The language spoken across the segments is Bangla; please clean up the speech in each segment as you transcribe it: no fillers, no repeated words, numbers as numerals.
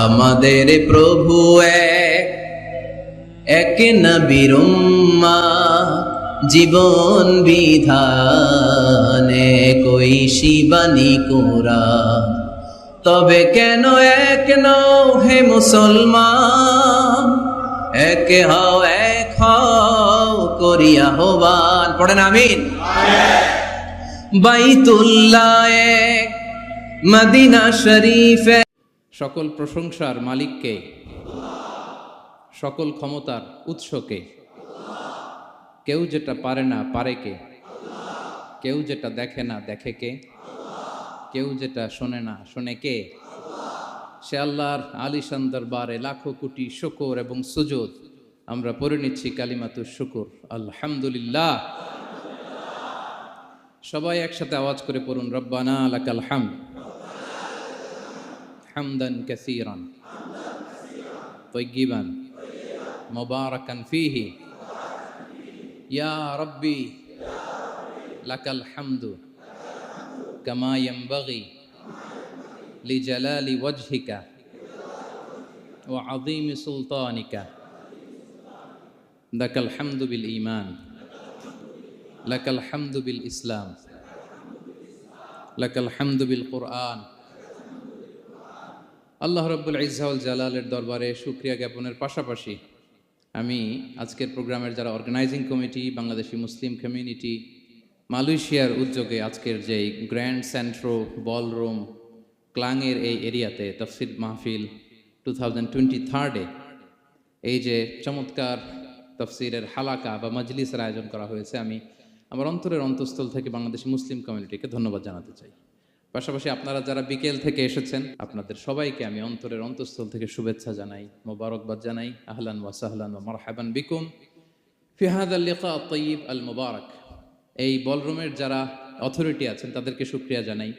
আমাদের প্রভু এক, এক নবীর উম্মাহ, জীবন বিধানে কই শিবানী কোরআন। তবে কেন এক নও হে মুসলমান, এক হও করিয়া আহ্বান। পড়েন আমিন। বাইতুল্লাহ এক, মদিনা শরীফ এক। সকল প্রশংসার মালিককে, সকল ক্ষমতার উৎসকে। কেউ যেটা পারে না পারে কে, কেউ যেটা দেখে না দেখে কে, কেউ যেটা শোনে না শোনে কে। সে আল্লাহর আলিশান দরবারে লাখো কোটি শুকর এবং সুজুদ আমরা পড়ে নিচ্ছি কালিমাতুশ শুকর, আলহামদুলিল্লাহ। সবাই একসাথে আওয়াজ করে পড়ুন, রব্বানা লাকাল হামদ হামদান কাসীরান তাইয়িবান মুবারাকান ফীহি ইয়া রাব্বি লাকাল হামদু কামা ইয়ানবাগি লিজালালি ওয়াজহিকা ওয়া আযীমি সুলতানিকা। লাকাল হামদু বিল ঈমান, লাকাল হামদু বিল ইসলাম, লাকাল হামদু বিল কুরআন। আল্লাহ রাব্বুল ইজ্জা ওয়াল জালালের দরবারে শুকরিয়া জ্ঞাপনের পাশাপাশি আমি আজকের প্রোগ্রামের যারা অর্গানাইজিং কমিটি, বাংলাদেশি মুসলিম কমিউনিটি, মালয়েশিয়ার উদ্যোগে আজকের যে গ্র্যান্ড সেন্ট্রো বলরুম ক্লাংয়ের এই এরিয়াতে তাফসির মাহফিল 2023 এই যে চমৎকার তাফসিরের হালাকা বা মজলিসের আয়োজন করা হয়েছে, আমি আমার অন্তরের অন্তঃস্থল থেকে বাংলাদেশি মুসলিম কমিউনিটিকে ধন্যবাদ জানাতে চাই। পাশাপাশি আপনারা যারা বিকেল থেকে এসেছেন, আপনাদের সবাইকে আমি অন্তরের অন্তঃস্থল থেকে শুভেচ্ছা জানাই, মোবারকবাদ জানাই। আহলান ওয়া সাহলান ওয়া মারহাবান বিকুম ফি হাযাল লিকা আত-তাইয়িব আল মুবারক। এই বলরুমের যারা অথরিটি আছেন তাদেরকে শুকরিয়া জানাই,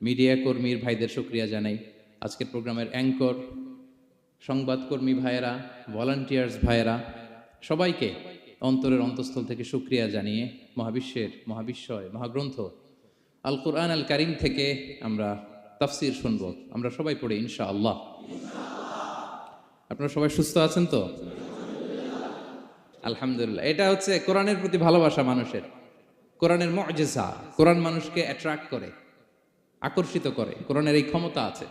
মিডিয়া কর্মীর ভাইদের শুকরিয়া জানাই, আজকের প্রোগ্রামের অ্যাঙ্কর, সংবাদকর্মী ভাইয়েরা, ভলান্টিয়ার্স ভাইয়েরা, সবাইকে অন্তরের অন্তঃস্থল থেকে শুকরিয়া জানিয়ে মহাবিশ্বয় মহাগ্রন্থ আল কুরআন আল কারীম থেকে আমরা তাফসির শুনবো। আমরা সবাই পড়ি ইনশাআল্লাহ। আপনারা সবাই সুস্থ আছেন তো? আলহামদুলিল্লাহ। এটা হচ্ছে কোরআনের প্রতি ভালোবাসা মানুষের, কোরআনের মুআজিজা। কোরআন মানুষকে অ্যাট্রাক্ট করে, আকর্ষিত করে। কোরআনের এই ক্ষমতা আছে।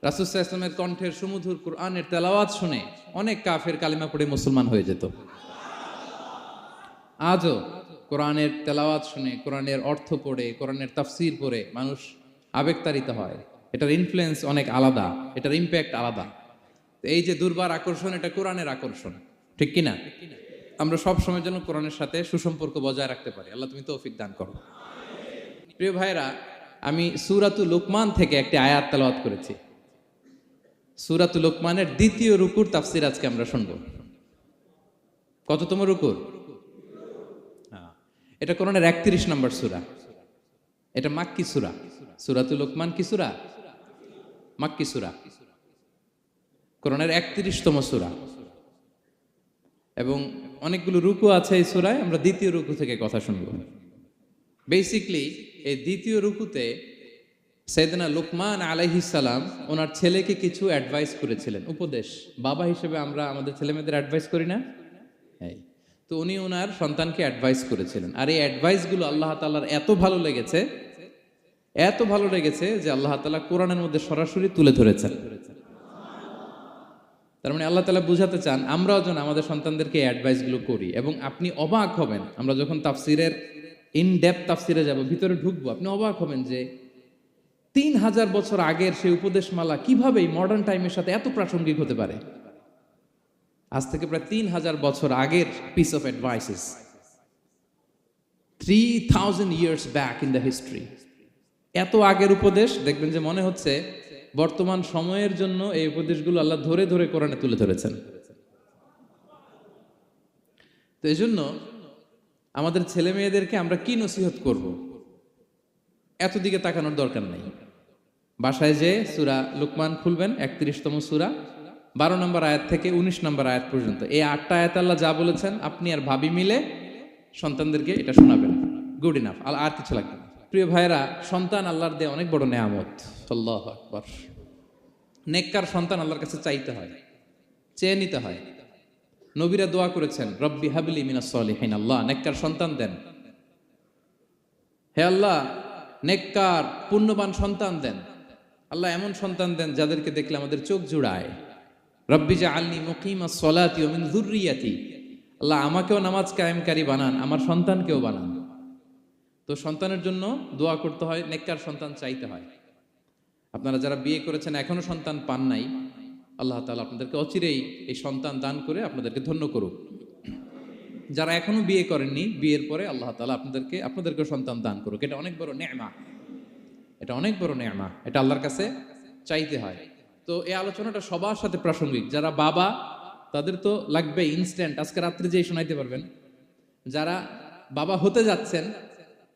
রাসূল সাল্লাল্লাহু আলাইহি ওয়াসাল্লামের কণ্ঠের সুমধুর কোরআনের তেলাওয়াত শুনে অনেক কাফের কালিমা পড়ে মুসলমান হয়ে যেত। আজও কোরআনের তেলাওয়াত শুনে, কোরআনের অর্থ পড়ে, কোরআনের তাফসির পড়ে মানুষ আবেগতাড়িত হয়। এটার ইনফ্লুয়েন্স অনেক আলাদা, এটার ইম্প্যাক্ট আলাদা। এই যে দুর্বার আকর্ষণ, এটা কোরআনের আকর্ষণ, ঠিক কিনা? আমরা সব সময়ের জন্য কোরআনের সাথে সুসম্পর্ক বজায় রাখতে পারি। আল্লাহ তুমি তৌফিক দান করো। প্রিয় ভাইরা, আমি সূরাতুল লুকমান থেকে একটি আয়াত তেলাওয়াত করেছি। সূরাতুল লুকমানের দ্বিতীয় রুকুর তাফসির আজকে আমরা শুনবো। কততম রুকুর? এটা কোরআনের 31 নম্বর সূরা। এটা মাক্কি সূরা। সূরাতুল লুকমান কি সূরা? মাক্কি সূরা। কোরআনের 31তম সূরা এবং অনেকগুলো রুকু আছে এই সূরায়। আমরা দ্বিতীয় রুকু থেকে কথা শুনবো। বেসিক্যালি এই দ্বিতীয় রুকুতে সাইয়েদনা লুকমান আলাইহিস সালাম ওনার ছেলেকে কিছু অ্যাডভাইস করেছিলেন, উপদেশ। বাবা হিসেবে আমরা আমাদের ছেলেমেয়েদের অ্যাডভাইস করি না? তো উনি ওনার সন্তানকে অ্যাডভাইস করেছিলেন। আর এই অ্যাডভাইসগুলো আল্লাহ তাআলার এত ভালো লেগেছে যে আল্লাহ তাআলা কোরআনের মধ্যে সরাসরি তুলে ধরেছেন। তার মানে আল্লাহ তাআলা বুঝাতে চান আমরাও যেন আমাদের সন্তানদেরকে অ্যাডভাইসগুলো করি। এবং আপনি অবাক হবেন, আমরা যখন তাফসিরের ইন ডেপথ তাফসিরে যাব, ভিতরে ঢুকবো, আপনি অবাক হবেন যে 3000 বছর আগের সেই উপদেশমালা কিভাবে মডার্ন টাইমের সাথে এত প্রাসঙ্গিক হতে পারে। আজ থেকে প্রায় 3000 বছর আগের piece of advises, 3000 years back in the history. এত আগের উপদেশ, দেখবেন যে মনে হচ্ছে বর্তমান সময়ের জন্য এই উপদেশগুলো আল্লাহ ধরে ধরে কোরআনে তুলে ধরেছেন। তো এই জন্য আমাদের ছেলে মেয়েদেরকে আমরা কি নসিহত করব, এত দিকে তাকানোর দরকার নাই। বাসায় যে সূরা লুকমান খুলবেন, 31তম সূরা, 12 নম্বর আয়াত থেকে 19 নম্বর আয়াত পর্যন্ত। এই 8টা আয়াত আল্লাহ যা বলেছেন আপনি আর ভাবি মিলে সন্তানদেরকে এটা শোনাবেন। গুড ইনাফ, আর কিছু লাগবে না। প্রিয় ভাইরা, সন্তান আল্লাহর দেয়া অনেক বড় নেয়ামত। আল্লাহু আকবার। নেককার সন্তান আল্লাহর কাছে চাইতে হয়, চেয়ে নিতে হয়। নবীরা দোয়া করেছেন, রব্বি হাবলি মিনাস সলিহিন, আল্লাহ নেককার সন্তান দেন, হে আল্লাহ নেককার পুণ্যবান সন্তান দেন, আল্লাহ এমন সন্তান দেন যাদেরকে দেখলে আমাদের চোখ জুড়ায়। রব্বি জাআলনি মুকিমাস সলাতি ওয়া মিন যুররিয়াতি, আল্লাহ আমাকেও নামাজ কায়েমকারী বানান, আমার সন্তানকেও বানান। তো সন্তানের জন্য দোয়া করতে হয়, নেককার সন্তান চাইতে হয়। আপনারা যারা বিয়ে করেছেন এখনো সন্তান পান নাই, আল্লাহ তাআলা আপনাদেরকে অচিরেই এই সন্তান দান করে আপনাদেরকে ধন্য করুক। যারা এখনো বিয়ে করেননি, বিয়ের পরে আল্লাহ তাআলা আপনাদেরকে সন্তান দান করুক। এটা অনেক বড় নেয়ামত, এটা অনেক বড় নেয়ামত, এটা আল্লাহর কাছে চাইতে হয়। তো এই আলোচনাটা সবার সাথে প্রাসঙ্গিক। যারা বাবা তাদের তো লাগবে ইনস্ট্যান্ট, আজকে রাত্রে যেই শোনাইতে পারবেন। যারা বাবা হতে যাচ্ছেন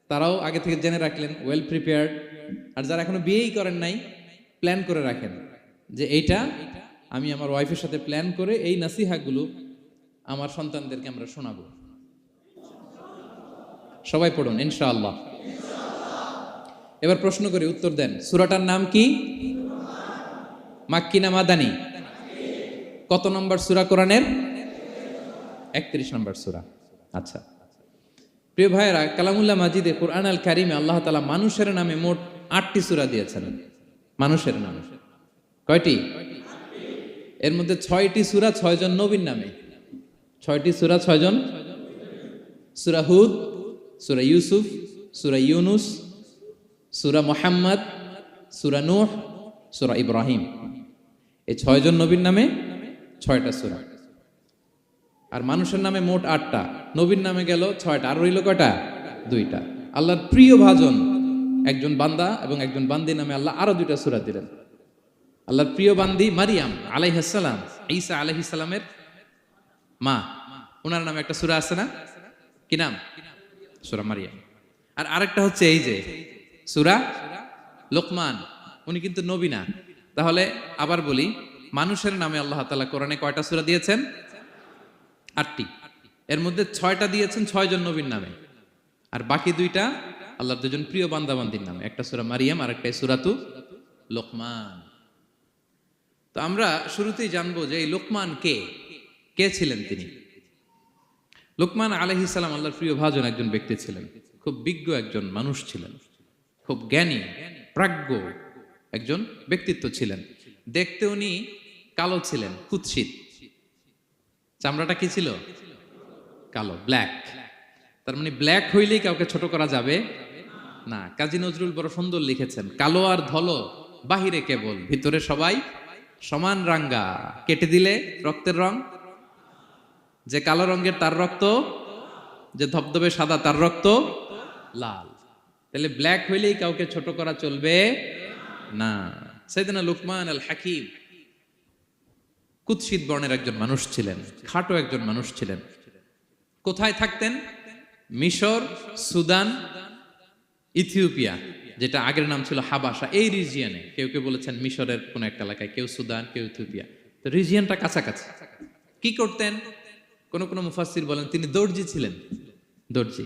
তারাও আগে থেকে জেনে রাখলেন, ওয়েল প্রিপেয়ার্ড। আর যারা এখনো বিয়েই করেন নাই, প্ল্যান করে রাখেন যে এইটা আমি আমার ওয়াইফের সাথে প্ল্যান করে এই নাসিহাগুলো আমার সন্তানদেরকে আমরা শোনাবো। সবাই পড়ুন ইনশাআল্লাহ। এবার প্রশ্ন করে উত্তর দেন। সূরাটার নাম কি? মাক্কি না মাদানি? কত নম্বর সূরা কোরআনের? 31 নম্বর সূরা। আচ্ছা প্রিয় ভাইয়েরা, কালামুল্লাহ মাজিদে কুরআন আল কারিমে আল্লাহ তাআলা মানুষের নামে মোট 8টি সূরা দিয়েছেন। মানুষের নামে কয়টি? এর মধ্যে 6টি সূরা 6 জন নবীর নামে। 6টি সূরা 6 জন। সূরা হুদ, সূরা ইউসুফ, সূরা ইউনুস, সূরা মুহাম্মদ, সূরা নূহ, সূরা ইব্রাহিম। এই 6 জন নবীর নামে 6টা সূরা। আর মানুষের নামে মোট 8টা, নবীর নামে গেল 6টা, আর রইল কয়টা? 2টা। আল্লাহর প্রিয় ভাজন একজন বান্দা এবং একজন বান্দির নামে আল্লাহ আরো 2টা সূরা দিলেন। আল্লাহর প্রিয় বান্দি মারিয়াম আলাইহিস সালাম, ঈসা আলাইহিস সালামের মা, ওনার নামে একটা সূরা আছে না? কি নাম? সূরা মারিয়াম। আর আরেকটা হচ্ছে এই যে সূরা লোকমান, উনি কিন্তু নবী না। তাহলে আবার বলি, মানুষের নামে আল্লাহ তাআলা কোরআনে কয়টা সূরা দিয়েছেন? 8টি। এর মধ্যে 6টা দিয়েছেন 6 জন নবীর নামে, আর বাকি 2টা আল্লাহর 2 জন প্রিয় বান্দাবান্দির নামে। একটা সূরা মারিয়াম আর একটা সূরাতু লোকমান। তো আমরা শুরুতেই জানবো যে এই লোকমান কে ছিলেন তিনি। লোকমান আলাইহিস সালাম আল্লাহর প্রিয় ভাজন একজন ব্যক্তি ছিলেন, খুব বিজ্ঞ একজন মানুষ ছিলেন, খুব জ্ঞানী প্রাজ্ঞ একজন ব্যক্তিত্ব ছিলেন। দেখতে উনি কালো ছিলেন, কুৎসিত। চামড়াটা কি ছিল? কালো, ব্ল্যাক। তার মানে ব্ল্যাক হইলেই কাউকে ছোট করা যাবে না। কাজী নজরুল বড় সুন্দর লিখেছেন, কালো আর ধলো বাহিরে কেবল, ভিতরে সবাই সমান রাঙ্গা, কেটে দিলে রক্তের রং। যে কালো রঙের তার রক্ত, যে ধবধবে সাদা তার রক্ত লাল। তাহলে ব্ল্যাক হইলেই কাউকে ছোট করা চলবে না। সাইয়েদনা লুকমান আল হাকিম কুৎসিত বর্ণের একজন মানুষ ছিলেন, খাটো একজন মানুষ ছিলেন। কোথায় থাকতেন? মিশর, সুদান, ইথিওপিয়া, যেটা আগের নাম ছিল হাবাসা, এই রিজিয়নে। কেউ কেউ বলেছেন মিশরের কোন একটা এলাকায়, কেউ সুদান, কেউ ইথিওপিয়া। তো রিজিয়নটা কাছাকাছি। কি করতেন? কোন কোন মুফাসসির বলেন তিনি দর্জি ছিলেন, দর্জি।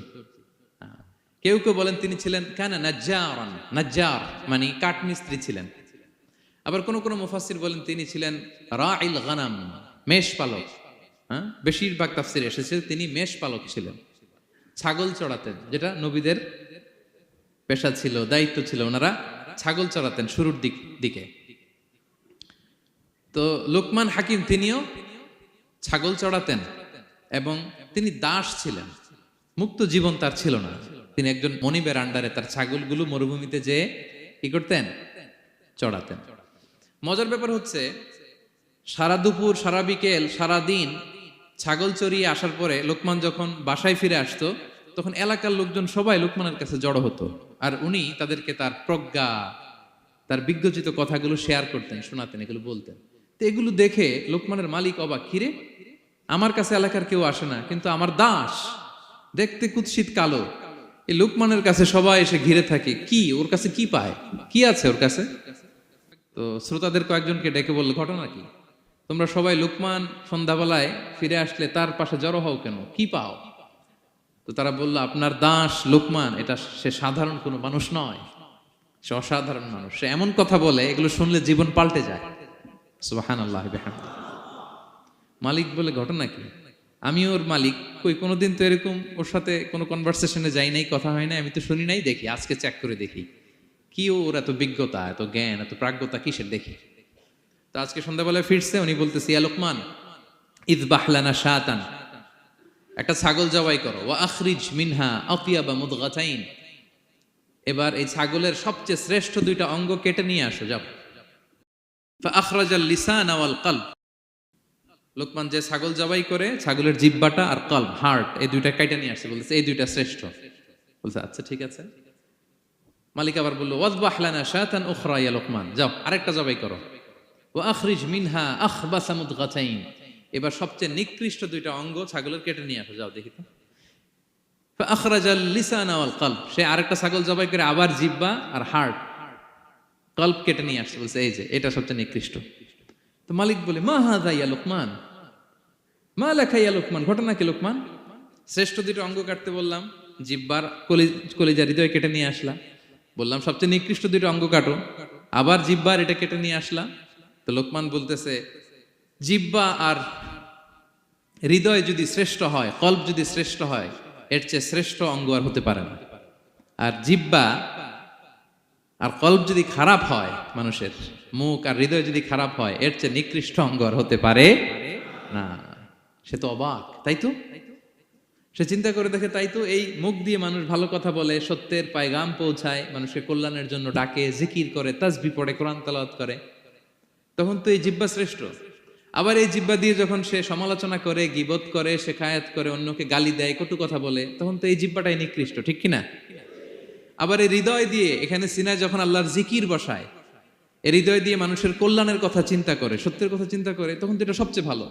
কেউ কেউ বলেন তিনি ছিলেন কানা নাজ্জারান, নাজ্জার মানে কাঠমিস্ত্রি ছিলেন। আবার কোন কোন মুফাসসির বলেন তিনি ছিলেন রাইল গানাম, মেষ পালক। বেশিরভাগ তাফসিরে এসেছে তিনি মেষ পালক ছিলেন, ছাগল চড়াতেন, যেটা নবীদের পেশা ছিল, দায়িত্ব ছিল। ওনারা ছাগল চড়াতেন শুরুর দিকে। তো লোকমান হাকিম তিনিও ছাগল চড়াতেন এবং তিনি দাস ছিলেন, মুক্ত জীবন তার ছিল না। তিনি একজন মনিবের আন্ডারে তার ছাগলগুলো মরুভূমিতে যেয়ে কি করতেন? চড়াতেন। মজার ব্যাপার হচ্ছে, সারা দুপুর, সারা বিকেল, সারা দিন ছাগল চড়িয়ে আসার পরে লোকমান যখন বাসায় ফিরে আসতো, তখন এলাকার লোকজন সবাই লোকমানের কাছে জড়ো হতো, আর উনি তাদেরকে তার প্রজ্ঞা, তার বিজ্ঞচিত কথাগুলো শেয়ার করতেন, শোনাতেন, এগুলো বলতেন। তো এগুলো দেখে লোকমানের মালিক অবাক, কিরে আমার কাছে এলাকার কেউ আসে না, কিন্তু আমার দাস দেখতে কুৎসিত কালো, এই লোকমানের কাছে সবাই এসে ঘিরে থাকে, কি ওর কাছে কি পায়, কি আছে ওর কাছে? তো শ্রোতাদের কয়েকজনকে ডেকে বলল, ঘটনা কি? তোমরা সবাই লোকমান সন্ধ্যাবেলায় ফিরে আসলে তার পাশে জড়ো হও কেন, কি পাও? তো তারা বলল, আপনার দাস লোকমান, এটা সে সাধারণ কোনো মানুষ নয়, সে অসাধারণ মানুষ। সে এমন কথা বলে, এগুলো শুনলে জীবন পাল্টে যায়। সুবহানাল্লাহ বিহামদিহি। মালিক বলে ঘটনা কি? আমি ওর মালিক, কই কোনোদিন তো এরকম ওর সাথে কোনো কনভারসেশনে যাই নাই, কথা হয় নাই, আমি তো শুনি নাই, দেখি আজকে চেক করে দেখি কি ওর এত বিজ্ঞতা, এত জ্ঞান, এত প্রাজ্ঞতা কিসের দেখি। তো আজকে সন্ধ্যাবেলায় ফিরছে, উনি বলতেছে ইয়া লোকমান ইযবাহ লানা শাতান, একটা ছাগল জবাই করো, ওয়া আখরিজ মিনহা আতিয়াবা মুদগাতাইন, এবার এই ছাগলের সবচেয়ে শ্রেষ্ঠ দুইটা অঙ্গ কেটে নিয়ে আসো, যাও। ফাআখরাজাল লিসান ওয়াল কলব, লোকমান যে ছাগল জবাই করে ছাগলের জিহ্বাটা আর কলব, হার্ট, এই দুইটা কাইটা নিয়ে আসছে, বলতেছে এই দুইটা শ্রেষ্ঠ। বলছে আচ্ছা ঠিক আছে। মালিক আবার বললো ওয়াযবাহ লানা শাতান উখরা ইয়া লোকমান, যাও আরেকটা জবাই করো, ওয়া আখরিজ মিনহা আখবাসা মুদগাতাইন, এবার সবচেয়ে নিকৃষ্ট দুইটা অঙ্গ ছাগলের কেটে নিয়ে আসো, যাও দেখি তো। ফাআখরাজাল লিসান ওয়াল কলব, সে আরেকটা ছাগল জবাই করে আবার জিহ্বা আর হার্ট, কলব কেটে নিয়ে আসছে, বলছে এই যে এটা সবচেয়ে নিকৃষ্ট। তো মালিক বলে মা হাযা ইয়া লোকমান, মা লাকা ইয়া লোকমান, ঘটনা কি লোকমান? শ্রেষ্ঠ দুটো অঙ্গ কাটতে বললাম, জিহ্বার কলিজা হৃদয় কেটে নিয়ে আসলা, বললাম সবচেয়ে নিকৃষ্ট দুটো অঙ্গ কাটো, আবার জিহ্বার এটা কেটে নিয়ে আসলা। তো লোকমান বলতেছে জিহ্বা আর হৃদয় যদি শ্রেষ্ঠ হয়, কলব যদি শ্রেষ্ঠ হয়, এর চেয়ে শ্রেষ্ঠ অঙ্গ আর হতে পারে না। আর জিহ্বা আর কলব যদি খারাপ হয়, মানুষের মুখ আর হৃদয় যদি খারাপ হয়, এর চেয়ে নিকৃষ্ট অঙ্গ আর হতে পারে না। সে তো অবাক, তাই তো? সে চিন্তা করে দেখে, তাই তো, এই মুখ দিয়ে মানুষ ভালো কথা বলে, সত্যের পায়গাম পৌঁছায়, মানুষের কল্যাণের জন্য ডাকে, জিকির করে, তাসবিহ পড়ে, কোরআন তেলাওয়াত করে, তখন তো এই জিহ্বা শ্রেষ্ঠ। আবার এই জিহ্বা দিয়ে যখন সে সমালোচনা করে, গীবত করে, শেখায়াত করে, অন্যকে গালি দেয়, কটু কথা বলে, তখন তো এই জিহ্বাটাই নিকৃষ্ট, ঠিক কিনা? আবার এই হৃদয় দিয়ে, এখানে সিনায় যখন আল্লাহর জিকির বসায়, এই হৃদয় দিয়ে মানুষের কল্যাণের কথা চিন্তা করে, সত্যের কথা চিন্তা করে, তখন তো এটা সবচেয়ে ভালো।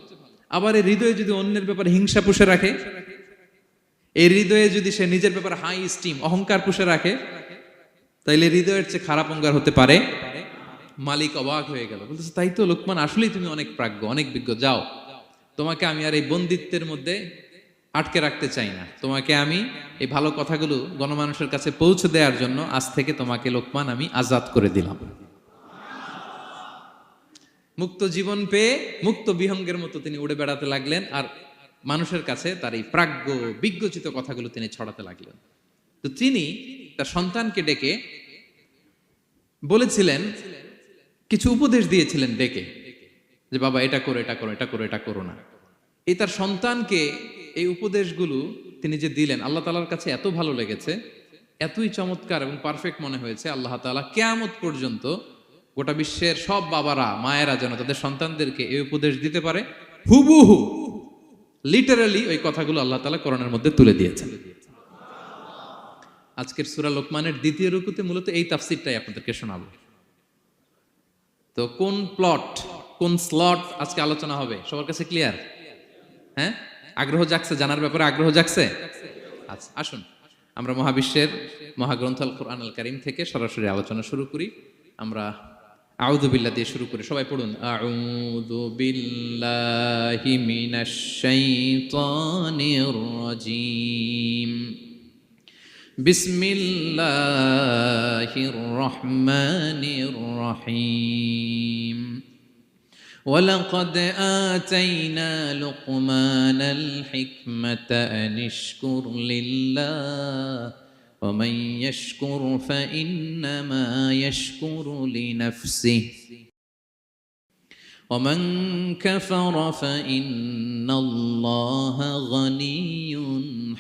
আবার এই হৃদয়ে যদি অন্যের ব্যাপারে হিংসা পুষে রাখে, এই হৃদয়ে যদি সে নিজের ব্যাপারে হাই স্টিম, অহংকার পুষে রাখে, তাইলে হৃদয়ের চেয়ে খারাপ অঙ্গার হতে পারে? মালিক অবাক হয়ে গেল, বলতেছে তাই তো লোকমান, আসলেই তুমি অনেক প্রাজ্ঞ, অনেক বিজ্ঞ, যাও, তোমাকে আমি আর এই বন্দিত্বের মধ্যে আটকে রাখতে চাই না, তোমাকে আমি এই ভালো কথাগুলো গণমানুষের কাছে পৌঁছে দেওয়ার জন্য আজ থেকে তোমাকে লোকমান আমি আজাদ করে দিলাম। মুক্ত জীবন পেয়ে মুক্ত বিহঙ্গের মতো তিনি উড়ে বেড়াতে লাগলেন, আর মানুষের কাছে তার এই প্রাজ্ঞ বিজ্ঞচিত কথাগুলো তিনি ছড়াতে লাগলেন। তো তিনি তার সন্তানকে ডেকে বলেছিলেন, কিছু উপদেশ দিয়েছিলেন ডেকে, যে বাবা এটা করো, এটা করো, এটা করো, এটা করো না। এই তার সন্তানকে এই উপদেশগুলো তিনি যে দিলেন, আল্লাহ তাআলার কাছে এত ভালো লেগেছে, এতই চমৎকার এবং পারফেক্ট মনে হয়েছে, আল্লাহ তাআলা কিয়ামত পর্যন্ত গোটা বিশ্বের সব বাবারা মায়েরা যেন তাদের সন্তানদেরকে এই উপদেশ দিতে পারে, হুবহু লিটারালি ওই কথাগুলো আল্লাহ তাআলা কোরআনের মধ্যে তুলে দিয়েছেন। আজকের সূরা লোকমানের দ্বিতীয় রুকুতে মূলত এই তাফসীরটাই আপনাদেরকে শোনাবো। তো কোন প্লট, কোন স্লট আজকে আলোচনা হবে, সবার কাছে ক্লিয়ার? হ্যাঁ, আগ্রহ জাগছে, জানার ব্যাপারে আগ্রহ জাগছে? আচ্ছা, আসুন আমরা মহাবিশ্বের মহাগ্রন্থ আল কোরআন আল কারীম থেকে সরাসরি আলোচনা শুরু করি। আমরা আউযু বিল্লাহ দিয়ে শুরু করি, সবাই পড়ুন আউযু বিল্লাহি মিনাশ শাইতানির রাজীম, বিসমিল্লাহির রহমানির রহিম। ولقد آتينا لقمان الحكمة أن اشكر لله ومن يشكر فإنما يشكر لنفسه ومن كفر فإن الله غني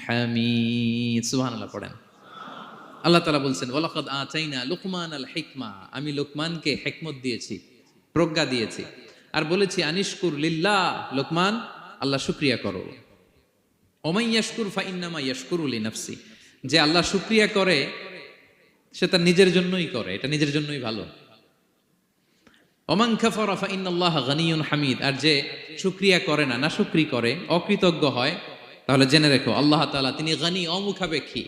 حميد। সুবহান আল্লাহ পড়েন। আল্লাহ তাআলা বলছেন ওয়ালাকাদ আতাইনা লুকমানাল হিকমা, আমি লোকমানকে হিকমত দিয়েছি, প্রজ্ঞা দিয়েছি, আর বলেছি আনিশকুর লিল্লাহ, লোকমান আল্লাহ শুকরিয়া করো। ওমান ইয়াশকুর ফাইন্নামা ইয়াশকুরু লিনাফসি, যে আল্লাহ শুকরিয়া করে সে তার নিজের জন্যই করে, এটা নিজের জন্যই ভালো। ওমান কাফারা ফাইন্নাল্লাহা গানিয়ুন হামিদ, আর যে শুকরিয়া করে না, নাশুকরি করে, অকৃতজ্ঞ হয়, তাহলে জেনে রেখো আল্লাহ তাআলা তিনি গানি, অমুখাপেক্ষী,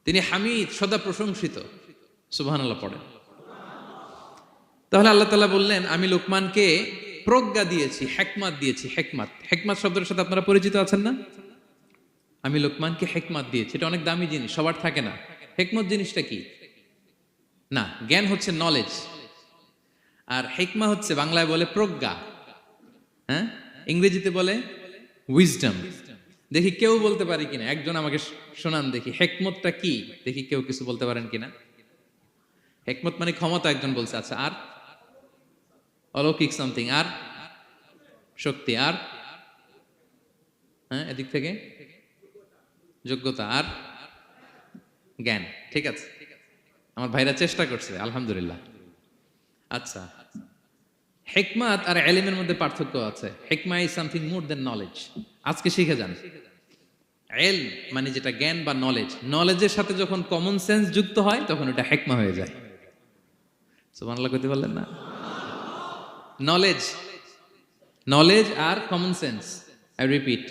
তিনি হামিদ, সদা প্রশংসিত। সুবহানাল্লাহ পড়েন। তাহলে আল্লাহ তাআলা বললেন আমি লোকমানকে প্রজ্ঞা দিয়েছি, হিকমত দিয়েছি। হিকমত, হিকমত শব্দের সাথে আপনারা পরিচিত আছেন না? আমি লোকমানকে হিকমত দিয়েছি, এটা অনেক দামি জিনিস, সবার থাকে না। হিকমত জিনিসটা কি? না, জ্ঞান হচ্ছে নলেজ, আর হিকমা হচ্ছে বাংলায় বলে প্রজ্ঞা, হ্যাঁ, ইংরেজিতে বলে উইজডম। দেখি কেউ বলতে পারে কিনা, একজন আমাকে শোনান দেখি হিকমতটা কি, দেখি কেউ কিছু বলতে পারেন কিনা। হিকমত মানে ক্ষমতা, একজন বলছে। আচ্ছা, আর অলৌকিক সামথিং, আর শক্তি, আর হ্যাঁ এদিক থেকে যোগ্যতা, আর জ্ঞান। ঠিক আছে, আমার ভাইরা চেষ্টা করছে, আলহামদুলিল্লাহ। আচ্ছা, হিকমাত আর ইলমের মধ্যে পার্থক্য আছে। হিকমা is something more than knowledge. আজকে শিখে যান। ইলম মানে যেটা জ্ঞান বা নলেজ, নলেজের সাথে যখন কমন সেন্স যুক্ত হয় তখন এটা হিকমা হয়ে যায়। সুবহানাল্লাহ কইতে পারলেন না? নলেজ, নলেজ আর common sense, I repeat,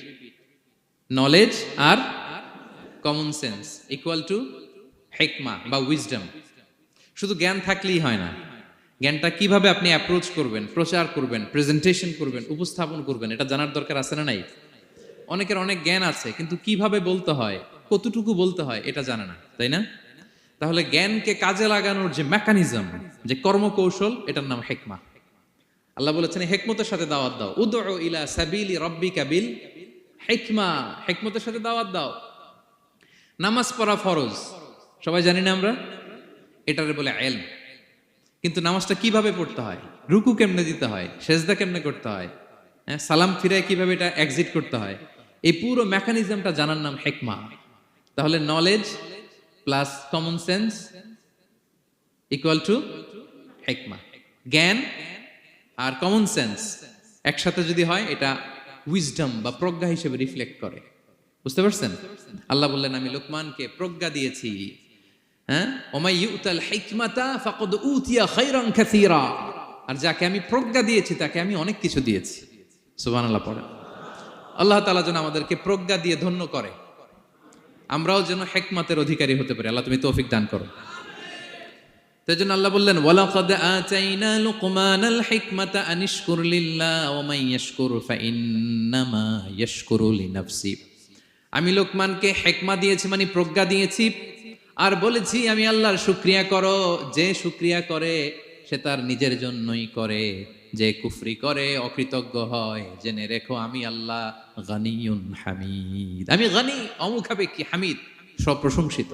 knowledge আর কমন সেন্স ইকুয়াল টু হিকমা বা উইজডম। শুধু জ্ঞান থাকলেই হয় না, জ্ঞানটা কিভাবে আপনি অ্যাপ্রোচ করবেন, প্রচার করবেন, প্রেজেন্টেশন করবেন, উপস্থাপন করবেন, এটা জানার দরকার আছে না নাই? অনেকের অনেক জ্ঞান আছে কিন্তু কিভাবে বলতে হয়, কতটুকু বলতে হয় এটা জানে না, তাই না? তাহলে জ্ঞানকে কাজে লাগানোর যে মেকানিজম, যে কর্মকৌশল, এটার নাম হিকমা। আল্লাহ বলেছেন হিকমতের সাথে দাওয়াত দাও, উদউ ইলা সাবিলি রাব্বিকা বিল হিকমা, হিকমতের সাথে দাওয়াত দাও। নামাজ পড়া ফরজ, সবাই জানি না আমরা, এটারে বলে ইলম। কিন্তু নামাজটা কিভাবে পড়তে হয়, রুকু কেমনে দিতে হয়, সেজদা কেমনে করতে হয়, সালাম ফিরায় কিভাবে এটা এক্সিট করতে হয়, এই পুরো মেকানিজমটা জানার নাম হিকমা। তাহলে knowledge plus common sense equal to হিকমা। জ্ঞান আর কমন সেন্স একসাথে যদি হয় এটা উইজডম বা প্রজ্ঞা হিসেবে রিফ্লেক্ট করে। বুঝতে পারছেন? আল্লাহ বললেন আমি লোকমানকে প্রজ্ঞা দিয়েছি। হ্যাঁ, ওমাই ইউতাল হিকমাতা ফাকাদ উতিয়া খায়রান কাসীরা, আর যাকে আমি প্রজ্ঞা দিয়েছি তাকে আমি অনেক কিছু দিয়েছি। সুবহানাল্লাহ পড়েন। আল্লাহ তাআলা যেন আমাদেরকে প্রজ্ঞা দিয়ে ধন্য করে, আমরাও যেন হিকমতের অধিকারী হতে পারি। আল্লাহ তুমি তৌফিক দান করো। তাই জন্য আল্লাহ বললেন ওয়ালাকাদ আতাইনা লুকমানাল হিকমাতা আনিশকুর লিল্লাহ ওয়া মান ইয়াশকুর ফাইন্নামা ইয়াশকুরু লিনাফসি। আমি লোকমানকে হিকমা দিয়েছি মানে প্রজ্ঞা দিয়েছি, আর বলেছি আমি আল্লাহর শুকরিয়া করো। যে শুকরিয়া করে সে তার নিজের জন্যই করে, যে কুফরি করে অকৃতজ্ঞ হয় জেনে রেখো আমি আল্লাহ গানিয়ুন হামিদ। আমি গানি, অমুখাপেক্ষী, হামিদ, সপ্রশংসিত।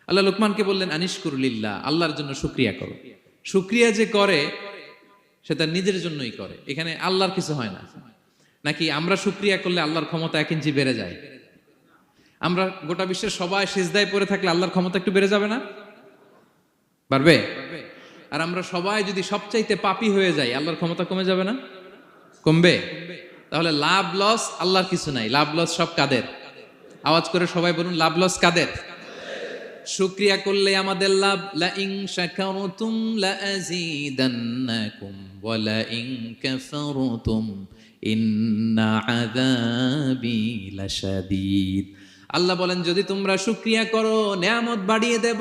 আল্লাহ লোকমানকে বললেন আনিশকুর লিল্লাহ, আল্লাহর জন্য শুকরিয়া করো। শুকরিয়া যে করে সে তার নিজের জন্যই করে, এখানে আল্লাহর কিছু হয় না। নাকি আমরা শুকরিয়া করলে আল্লাহর ক্ষমতা 1 ইঞ্চি বেড়ে যায়? আমরা গোটা বিশ্বের সবাই সিজদায় পড়ে থাকলে আল্লাহর ক্ষমতা একটু বেড়ে যাবে না? বাড়বে। আর আমরা সবাই যদি সবচাইতে পাপী হয়ে যাই আল্লাহর ক্ষমতা কমে যাবে না? কমবে। তাহলে লাভ লস আল্লাহর কিছু নাই, লাভ লস সব কাদের? আওয়াজ করে সবাই বলুন, লাভ লস কাদের? শুকরিয়া করলে আমাদের লাভ। লা ইন শাকারতুম লা আযীদান্নাকুম ওয়া লা ইন কাফারতুম ইন্না আযাবি লাশাদীদ। আল্লাহ বলেন যদি তোমরা শুকরিয়া করো নিয়ামত বাড়িয়ে দেব,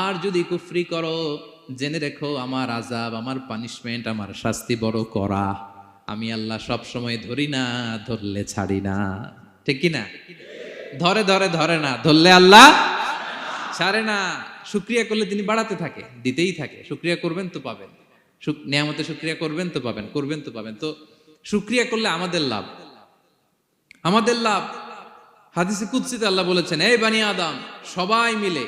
আর যদি কুফরি করো জেনে রেখো আমার আযাব, আমার পানিশমেন্ট, আমার শাস্তি বড় কড়া। আমি আল্লাহ সব সময় ধরি না, ধরলে ছাড়ি না। ঠিক কি না? ধরে ধরে ধরে না, ধরলে আল্লাহ ছাড়ে না। শুকরিয়া করলে তিনি বাড়াতে থাকে, দিতেই থাকে। শুকরিয়া করবেন তো পাবেন, নিয়ামতে শুকরিয়া করবেন তো পাবেন, করবেন তো পাবেন। তো শুকরিয়া করলে আমাদের লাভ, আমাদের লাভ। হাদিসে কুদসিতে আল্লাহ বলেছেন এই বানি আদম সবাই মিলে,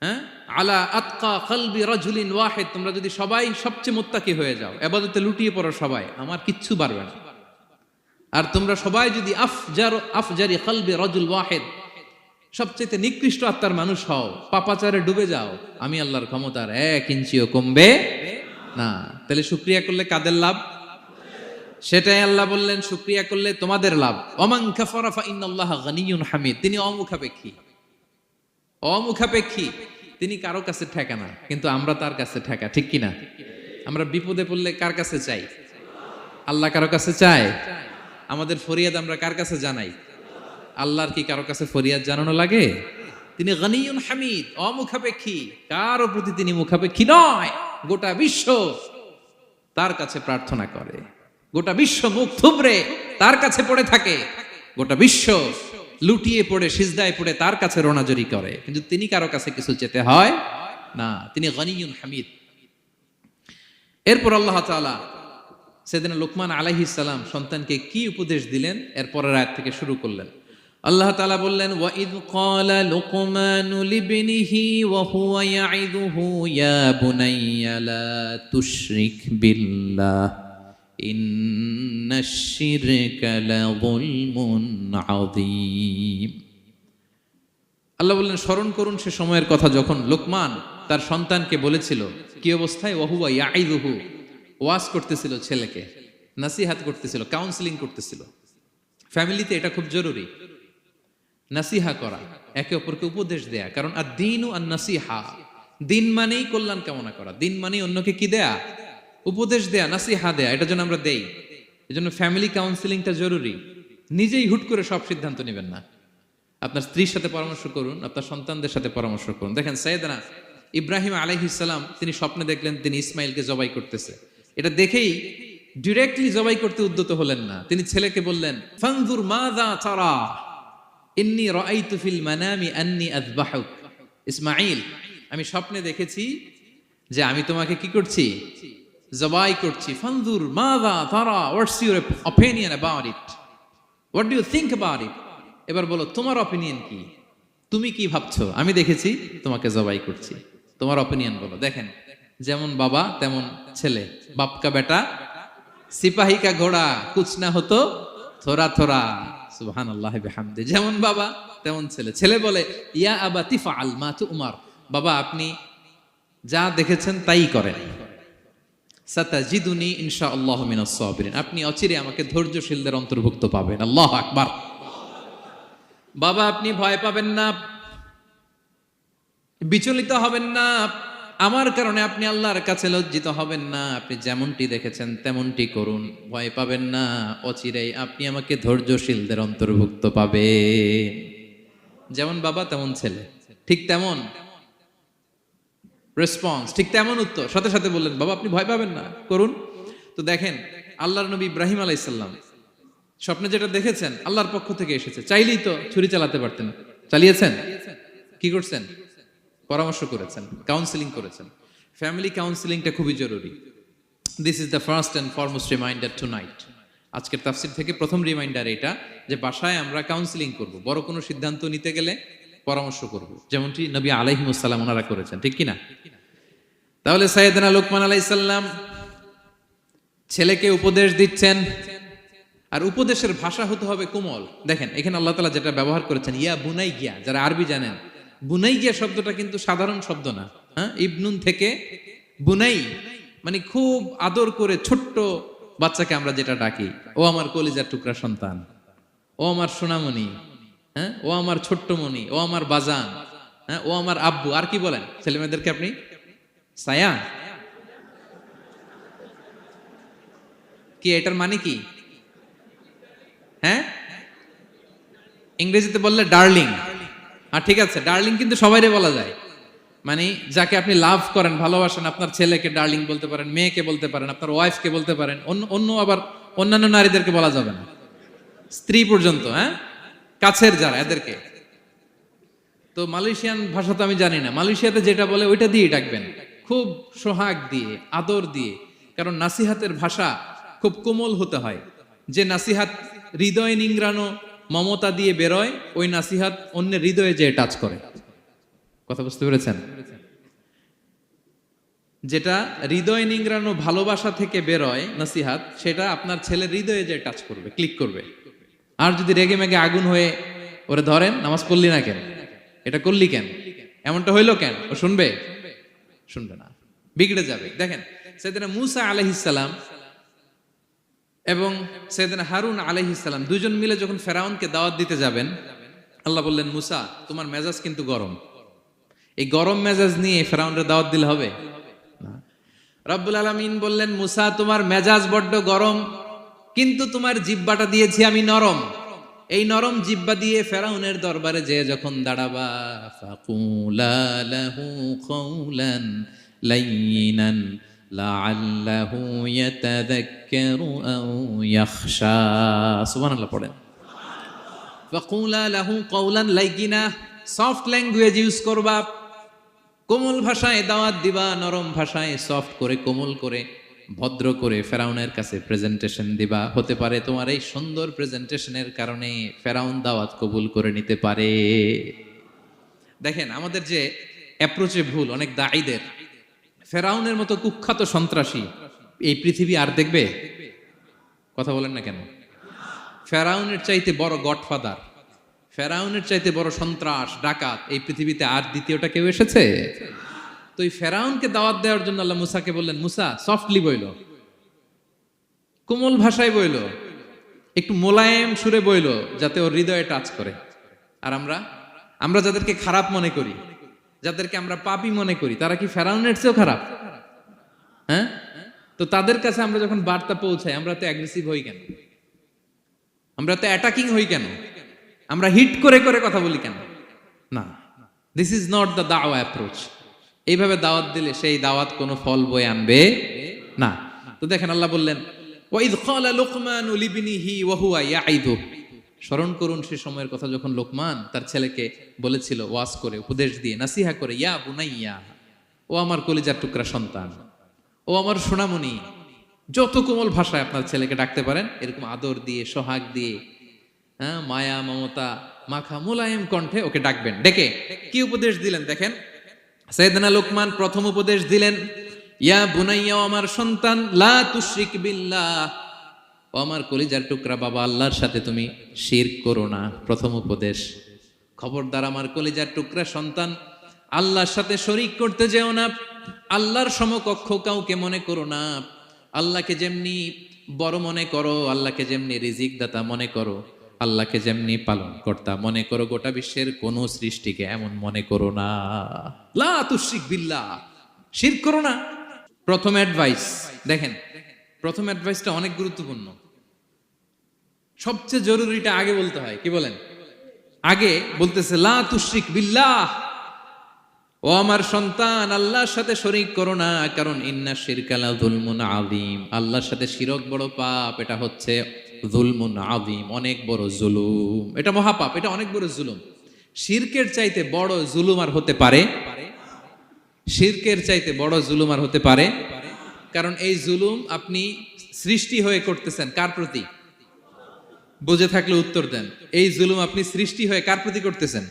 হ্যাঁ, আলা আতকা কলবি রাজুলিন ওয়াহিদ, তোমরা যদি সবাই সবচেয়ে মুত্তাকি হয়ে যাও, ইবাদতে লুটিয়ে পড়ো সবাই, আমার কিচ্ছু পারবে না। আর তোমরা সবাই যদি আফজারি কলবি রাজুল ওয়াহিদ, সবচেয়ে নিকৃষ্ট আত্মার মানুষ হও, পাপাচারে ডুবে যাও, আমি আল্লাহর ক্ষমতার 1 ইঞ্চিও কমবে না। তাহলে শুকরিয়া করলে কাদের লাভ? সেটাই আল্লাহ বললেন শুকরিয়া করলে তোমাদের লাভ। ওমান কাফারা ফা ইন্নাল্লাহা গানিয়ুন হামিদ। তিনি অমুখাপেক্ষী, অমুখাপেক্ষী, তিনি কারো কাছে ঠেকা না, কিন্তু আমরা তার কাছে ঠেকা। ঠিক কিনা? আমরা বিপদে পড়লে কার কাছে চাই? আল্লাহ কারো কাছে চায়? আমাদের ফরিয়াদ আমরা কার কাছে জানাই? আল্লাহর কি কারো কাছে ফরিয়াদ জানানো লাগে? তিনি গানিয়ুন হামিদ, অমুখাপেক্ষী, কারো প্রতি তিনি মুখাপেক্ষী নয়। গোটা বিশ্ব তার কাছে প্রার্থনা করে, গোটা বিশ্ব মুখ থুবড়ে তার কাছে পড়ে থাকে, গোটা বিশ্ব লুটিয়ে পড়ে সিজদায় পড়ে তার কাছে রোনাজরি করে, কিন্তু তিনি কারো কাছে কিছু চেতে হয় না। তিনি গানিয়ুন হামিদ। এরপর আল্লাহ তাআলা সেদিন লোকমান আলাইহিস সালাম সন্তানকে কি উপদেশ দিলেন এর পরের আয়াত থেকে শুরু করলেন। আল্লাহ তাআলা বললেন, ওয়া ইয ক্বালা লুকমানু লিবনিহি ওয়া হুয়া ইয়াইদুহু ইয়া বুনাইয়া লা তুশরিক বিল্লাহ ইন্নাশ শিরকা লাযুলমুন আযীম। আল্লাহ বললেন, স্মরণ করুন সে সময়ের কথা যখন লোকমান তার সন্তানকে বলেছিল, কি অবস্থায়? ওয়া হুয়া ইয়াইদুহু, ওয়াজ করতেছিল, ছেলেকে নাসিহাত করতেছিল, কাউন্সেলিং করতেছিল। ফ্যামিলিতে এটা খুব জরুরি, নাসিহা করা, একে অপরকে উপদেশ দেয়া। কারণ আদ-দীনু আন-নাসিহা, দিন মানেই কল্যাণ কামনা করা, দিন মানেই অন্যকে কি দেয়া? উপদেশ দেয়া, নাসিহা দেয়া। এটা যেন আমরা দেই। এজন্য ফ্যামিলি কাউন্সেলিংটা জরুরি। নিজেই হুট করে সব সিদ্ধান্ত নেবেন না। আপনার স্ত্রীর সাথে পরামর্শ করুন, আপনার সন্তানদের সাথে পরামর্শ করুন। দেখেন সাইয়েদনা ইব্রাহিম আলাইহিস সালাম তিনি স্বপ্নে দেখলেন তিনি ইসমাইলকে জবাই করতেছে। এটা দেখেই ডিরেক্টলি জবাই করতে উদ্যত হলেন না। তিনি ছেলেকে বললেন, ফানজুর মাযা তারা ইন্নী রাআইতু ফিল মানামি আন্নী আযবাহুক। ইসমাঈল, আমি স্বপ্নে দেখেছি যে আমি তোমাকে কি করছি? জবাই করছি। ফানজুর মাযা তারা, what's your opinion about it, what do you think about it. এবার বলো তোমার অপিনিয়ন কি, তুমি কি ভাবছো? আমি দেখেছি তোমাকে জবাই করছি, তোমার অপিনিয়ন বলো। দেখেন, যেমন বাবা তেমন ছেলে, বাপকা বেটা সিপাহী কা ঘোড়া কুছ না হতো থোড়া থোড়া, সুবহানাল্লাহি বিহামদি। যেমন বাবা তেমন ছেলে। ছেলে বলে, ইয়া আবাতি ফাআল মা তুমার, বাবা আপনি যা দেখেছেন তাই করেন। সাতাজিদুনি ইনশাআল্লাহু মিনাস সাবিরিন, আপনি অচিরে আমাকে ধৈর্যশীলদের অন্তর্ভুক্ত পাবেন। আল্লাহু আকবার। বাবা আপনি ভয় পাবেন না, বিচলিত হবেন না, আমার কারণে আপনি আল্লাহর কাছে লজ্জিত হবেন না। আপনি যেমনটি দেখেছেন তেমনটি করুন, ভয় পাবেন না, অচিরেই আপনি আমাকে ধৈর্যশীলদের অন্তর্ভুক্ত পাবেন। যেমন বাবা তেমন ছেলে, ঠিক তেমন রেসপন্স, ঠিক তেমন উত্তর। সাথে সাথে বললেন, বাবা আপনি ভয় পাবেন না, করুন। তো দেখেন আল্লাহর নবী ইব্রাহিম আলাইহিস সালাম স্বপ্নে যেটা দেখেছেন আল্লাহর পক্ষ থেকে এসেছে। চাইলেই তো ছুরি চালাতে পারতেন, চালিয়েছেন? কি করছেন? পরামর্শ করেছেন, কাউন্সেলিং করেছেন। ফ্যামিলি কাউন্সেলিংটা খুবই জরুরি। This is the first and foremost reminder tonight. আজকের তাফসীর থেকে প্রথম রিমাইন্ডার এটা যে বাসায় আমরা কাউন্সেলিং করব, বড় কোনো সিদ্ধান্ত নিতে গেলে পরামর্শ করব, যেমনটি নবী আলাইহিস সালাম ওনারা করেছেন, ঠিক কিনা? তাহলে সাইয়েদনা লোকমান আলাইহিস সালাম ছেলেকে উপদেশ দিচ্ছেন, আর উপদেশের ভাষা হতে হবে কোমল। দেখেন এখানে আল্লাহ তাআলা যেটা ব্যবহার করেছেন, ইয়া বুনাইয়া, যারা আরবি জানেন, বুনাইয়া শব্দটা কিন্তু সাধারণ শব্দ না। হ্যাঁ, ইবনুন থেকে বুনাই মানে খুব আদর করে ছোট্ট বাচ্চাকে আমরা যেটা ডাকি, ও আমার কলিজার টুকরা সন্তান, ও আমার সোনামণি, হ্যাঁ, ও আমার ছোট্টমণি, ও আমার বাজান, হ্যাঁ, ও আমার আব্বু। আর কি বলেন ছেলে মেয়েদেরকে আপনি? সায়া। কি এটার মানে কি? হ্যাঁ, ইংরেজিতে বললে ডার্লিং। আর ঠিক আছে, ডার্লিং কিন্তু সবাইরে বলা যায়, মানে যাকে আপনি লাভ করেন, ভালোবাসেন, আপনার ছেলেকে ডার্লিং বলতে পারেন, মেয়েকে বলতে পারেন, আপনার ওয়াইফকে বলতে পারেন, অন্য আবার অন্যান্য নারীদেরকে বলা যাবে না, স্ত্রী পর্যন্ত, হ্যাঁ, কাছের যারা এদেরকে। তো মালয়েশিয়ান ভাষা তো আমি জানি না, মালয়েশিয়াতে যেটা বলে ওইটা দিয়ে ডাকবেন, খুব সোহাগ দিয়ে, আদর দিয়ে। কারণ নাসিহাতের ভাষা খুব কোমল হতে হয়। যে নাসিহাত হৃদয় নিংড়ানো মমতা দিয়ে বেরোয়, ওই নাসিহাত অন্যের হৃদয়ে যে টাচ করে। কথা বুঝতে পেরেছেন? যেটা হৃদয় নিংড়ানো ভালোবাসা থেকে বেরোয় নাসিহাত, সেটা আপনার ছেলের হৃদয়ে যে টাচ করবে, ক্লিক করবে। আর যদি রেগে মেগে আগুন হয়ে ওরে ধরেন, নামাজ পড়লি না কেন, এটা করলি কেন, এমনটা হইলো কেন, ও শুনবে? শুনবে না, বিগড়ে যাবে। দেখেন সাইয়েদনা মূসা আলাইহিস সালাম এবং সাইয়েদনা হারুন আলাইহিস সালাম দুজন মিলে যখন ফেরাউনকে দাওয়াত দিতে যাবেন, আল্লাহ বললেন, মূসা তোমার মেজাজ কিন্তু গরম, এই গরম মেজাজ নিয়ে ফেরাউনের দাওয়াত দিলে হবে না। রব্বুল আলামিন বললেন, মূসা তোমার মেজাজ বড্ড গরম, কিন্তু তোমার জিহ্বাটা দিয়েছি আমি নরম। এই নরম জিহ্বা দিয়ে ফেরাউনের দরবারে যে যখন দাঁড়াবা, ফাকুলা লাহু কাওলান লাইয়িনান লাআল্লাহু ইয়াতাযাক্কারু আও ইয়াখশা। সুবহানাল্লাহ পড়েন। ফাকুলা লাহু কাওলান লাইয়িনা, সফট ল্যাঙ্গুয়েজ ইউজ করবা, কোমল ভাষায় দাওয়াত দিবা, নরম ভাষায় সফট করে কোমল করে। ভদ্র করে ফেরাউনের কাছে প্রেজেন্টেশন দিবা। হতে পারে তোমার এই সুন্দর প্রেজেন্টেশনের কারণে ফেরাউন দাওয়াত কবুল করে নিতে পারে। দেখেন আমাদের যে অ্যাপ্রোচে ভুল অনেক দায়ীদের। ফেরাউনের মতো কুখ্যাত সন্ত্রাসী এই পৃথিবী আর দেখবে? কথা বলেন না কেন? ফেরাউনের চাইতে বড় গডফাদার, ফেরাউনের চাইতে বড় সন্ত্রাস ডাকাত এই পৃথিবীতে আর দ্বিতীয়টা কেউ এসেছে? তো এই ফেরাউনকে দাওয়াত দেওয়ার জন্য আল্লাহ মুসাকে বললেন, মুসা সফটলি বইল, কোমল ভাষায় বইল, একটু মোলায়েম সুরে বইল, যাতে ওর হৃদয়ে টাচ করে। আর আমরা যাদেরকে খারাপ মনে করি, যাদেরকে আমরা পাপী মনে করি, তারা কি ফেরাউনের চেয়েও খারাপ? হ্যাঁ, তো তাদের কাছে আমরা যখন বার্তা পৌঁছাই, আমরা তো অ্যাগ্রেসিভ হই কেন? আমরা তো অ্যাটাকিং হই কেন? আমরা হিট করে করে কথা বলি কেন? না, দিস ইজ নট দ্য দাওয়া অ্যাপ্রোচ। এইভাবে দাওয়াত দিলে সেই দাওয়াত কোনো ফল বয়ে আনবে না। তো দেখেন আল্লাহ বললেন, ওয়াইদ ক্বালা লুকমানু লিবনিহি ওয়া হুয়া ইয়াইদু। স্মরণ করুন সে সময়ের কথা যখন লোকমান তার ছেলেকে বলেছিল, ওয়াজ করে, উপদেশ দিয়ে, নাসিহা করে, ইয়া বুনাইয়া, ও আমার কলিজার টুকরা সন্তান, ও আমার সোনামণি। যত কোমল ভাষায় আপনার ছেলেকে ডাকতে পারেন, এরকম আদর দিয়ে, সোহাগ দিয়ে, হ্যাঁ, মায়া মমতা মাখা মোলায়েম কণ্ঠে ওকে ডাকবেন। ডেকে কি উপদেশ দিলেন দেখেন। সাইয়েদনা লোকমান প্রথম উপদেশ দিলেন, ইয়া বুনাইয়া, আমার সন্তান, লা তুশরিক বিল্লাহ, ও আমার কলিজার টুকরা বাবা, আল্লাহর সাথে তুমি শিরক করো না। প্রথম উপদেশ, খবরদার আমার কলিজার টুকরা সন্তান, আল্লাহর সাথে শরীক করতে যেও না। আল্লাহর সমকক্ষ কাউকে মনে করো না। আল্লাহকে যেমনি বড় মনে করো, আল্লাহকে যেমনি রিজিক দাতা মনে করো, আল্লাহকে যেমনি পালন কর্তা মনে করো, গোটা বিশ্বের কোন সৃষ্টিকে এমন মনে করো না। লা তুশরিক বিল্লাহ, শিরক করো না। প্রথম অ্যাডভাইস দেখেন, প্রথম অ্যাডভাইসটা অনেক গুরুত্বপূর্ণ। সবচেয়ে জরুরিটা আগে বলতে হয়। কি বলেন? আগে বলতেছে লা তুশরিক বিল্লাহ, ও আমার সন্তান, আল্লাহর সাথে শরীক করো না, কারণ ইন্না শিরকা লা যুলমুন আযীম, আল্লাহর সাথে শিরক বড় পাপ। এটা হচ্ছে যুলমুন আযীম, অনেক বড় জুলুম। এটা মহাপাপ, এটা অনেক বড় জুলুম। শিরকের চাইতে বড় জুলুম আর হতে পারে? শিরকের চাইতে বড় জুলুম আর হতে পারে? কারণ এই জুলুম আপনি সৃষ্টি হয়ে করতেছেন কার প্রতি? বুঝে থাকলে উত্তর দেন। এই জুলুম আপনি সৃষ্টি হয়ে কার প্রতি করতেছেন?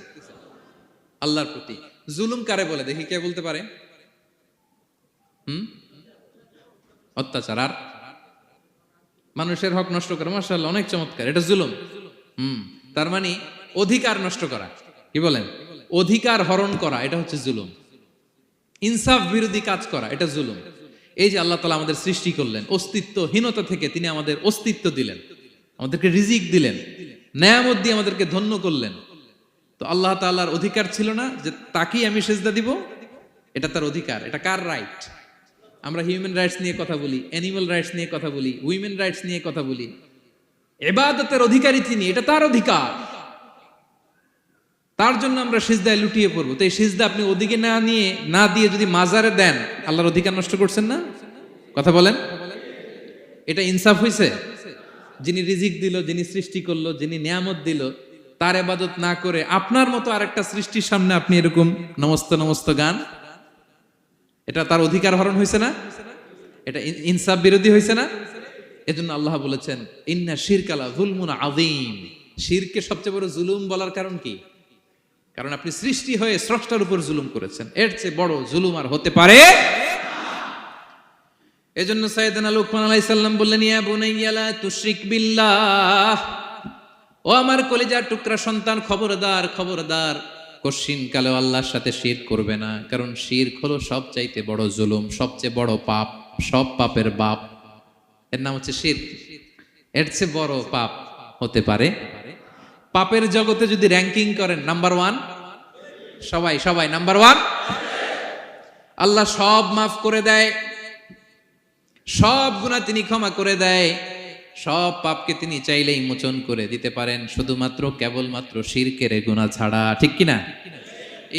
আল্লাহর প্রতি। জুলুম কারে বলে দেখি, কে বলতে পারে? অত্যাচার আর মানুষের হক নষ্ট করা। মাশাআল্লাহ, অনেক চমৎকার, এটা জুলুম। তার মানে অধিকার নষ্ট করা। কি বলেন? অধিকার হরণ করা, এটা হচ্ছে জুলুম। ইনসাফ বিরোধী কাজ করা, এটা জুলুম। এই যে আল্লাহ তাআলা আমাদের সৃষ্টি করলেন, অস্তিত্বহীনতা থেকে তিনি আমাদের অস্তিত্ব দিলেন, আমাদেরকে রিজিক দিলেন, নেয়ামত দিয়ে আমাদেরকে ধন্য করলেন। তো আল্লাহ তাআলার অধিকার ছিল না যে তাকেই আমি সেজদা দিব? এটা তার অধিকার। এটা কার রাইট? আমরা হিউম্যান রাইটস নিয়ে কথা বলি, অ্যানিমাল রাইটস নিয়ে কথা বলি, উইমেন রাইটস নিয়ে কথা বলি। ইবাদতের অধিকারী তিনি, এটা তার অধিকার। তার জন্য আমরা সিজদায় লুটিয়ে পড়বো। তো এই সিজদা আপনি ওদিকে না দিয়ে যদি মাজারে দেন, আল্লাহর অধিকার নষ্ট করছেন না? কথা বলেন, এটা ইনসাফ হইছে? যিনি রিজিক দিল, যিনি সৃষ্টি করলো, যিনি নিয়ামত দিল, তার ইবাদত না করে আপনার মতো আরেকটা সৃষ্টির সামনে আপনি এরকম নমস্ত নমস্ত গান, এটা তার অধিকার হরণ হয়েছে না? এটা ইনসাফ বিরোধী হয়েছে না? এজন্য আল্লাহ বলেছেন, ইন্না শিরকা লা যুলমুন আযীম। শিরকে সবচেয়ে বড় জুলুম বলার কারণ কি? কারণ আপনি সৃষ্টি হয়ে স্রষ্টার উপর জুলুম করেছেন। এর চেয়ে বড় জুলুম আর হতে পারে? এজন্য সাইয়েদনা লুকমান আলাইহিস সালাম বললেন, ইয়া বুনাইয়া লা তুশরিক বিল্লাহ, ও আমার কলিজার টুকরা সন্তান, খবরদার খবরদার, কশিন কালেও আল্লাহর সাথে শিরক করবে না। কারণ শিরক হলো সবচাইতে বড় জুলুম, সবচেয়ে বড় পাপ, সব পাপের বাপ। এর নাম হচ্ছে শিরক। এর চেয়ে বড় পাপ হতে পারে? পাপের জগতে যদি র্যাঙ্কিং করেন, নাম্বার 1 সবাই নাম্বার 1। আল্লাহ সব মাফ করে দেয়, সব গুনাহ তিনি ক্ষমা করে দেয়, সব পাপকে তিনি চাইলেই মোচন করে দিতে পারেন, শুধুমাত্র কেবলমাত্র শিরকের গুনাহ ছাড়া। ঠিক কিনা?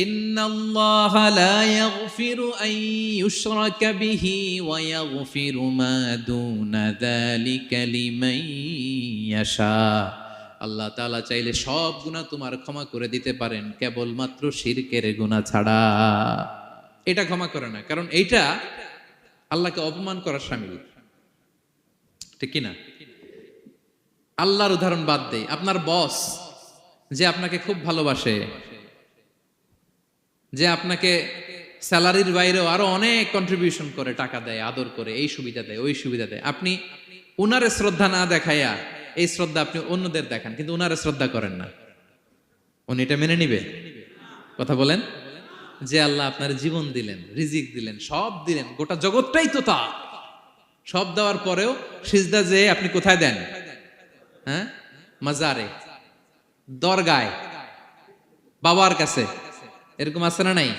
ইন্নাল্লাহা লা ইয়াগফিরু আন ইউশরাকা বিহি ওয়া ইয়াগফিরু মা দুনা যালিকা লিমান ইয়াশা। আল্লাহ তাআলা চাইলে সব গুনাহ তোমার ক্ষমা করে দিতে পারেন, কেবলমাত্র শিরকের গুনাহ ছাড়া। এটা ক্ষমা করে না, কারণ এইটা আল্লাহকে অপমান করার শামিল, ঠিক কিনা? আল্লাহর উদাহরণ বাদ দেই, আপনার বস যে আপনাকে খুব ভালোবাসে, যে আপনাকে স্যালারির বাইরেও আরো অনেক কন্ট্রিবিউশন করে, টাকা দেয়, আদর করে, এই সুবিধা দেয়, ওই সুবিধা দেয়, আপনি উনারে শ্রদ্ধা না দেখাইয়া এই শ্রদ্ধা আপনি অন্যদের দেখান, কিন্তু উনারে শ্রদ্ধা করেন না, উনি এটা মেনে নিবে? কথা বলেন। যে আল্লাহ আপনার জীবন দিলেন, রিজিক দিলেন, সব দিলেন, গোটা জগৎটাই তো তা, সব দেওয়ার পরেও সিজদা যে আপনি কোথায় দেন? হ্যাঁ, মাজারে, দরগায়, বাবার কাছে। এরকম আছে না নাই?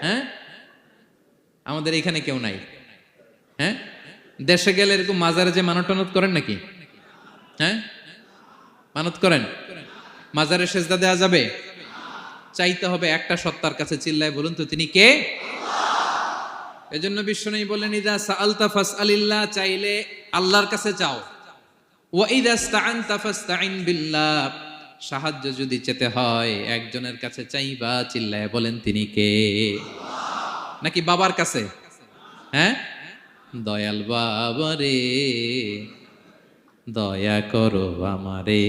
হ্যাঁ, আমাদের এখানে কেউ নাই। হ্যাঁ, দেশে গেলে এরকম মাজারে যে মানত টানত করেন নাকি? হ্যাঁ, মানত করেন? মাজারে সেজদা দেওয়া যাবে? চাইতে হবে একটা সত্তার কাছে, চিল্লায় বলুন তো তিনি কে? এজন্য বিশ্বনবী বললেন, ইযা সাআলতা ফাসআলিল্লাহ, চাইলে আল্লাহর কাছে চাও। ওয়া ইযা ইসতাআনতা ফাসতাইন বিল্লাহ, সাহায্য যদি চেতে হয় একজনের কাছে চাইবা, চিল্লায় বলেন তিনি কে? নাকি বাবার কাছে? হ্যাঁ, দয়াল বাবা রে দয়া করো আমারে।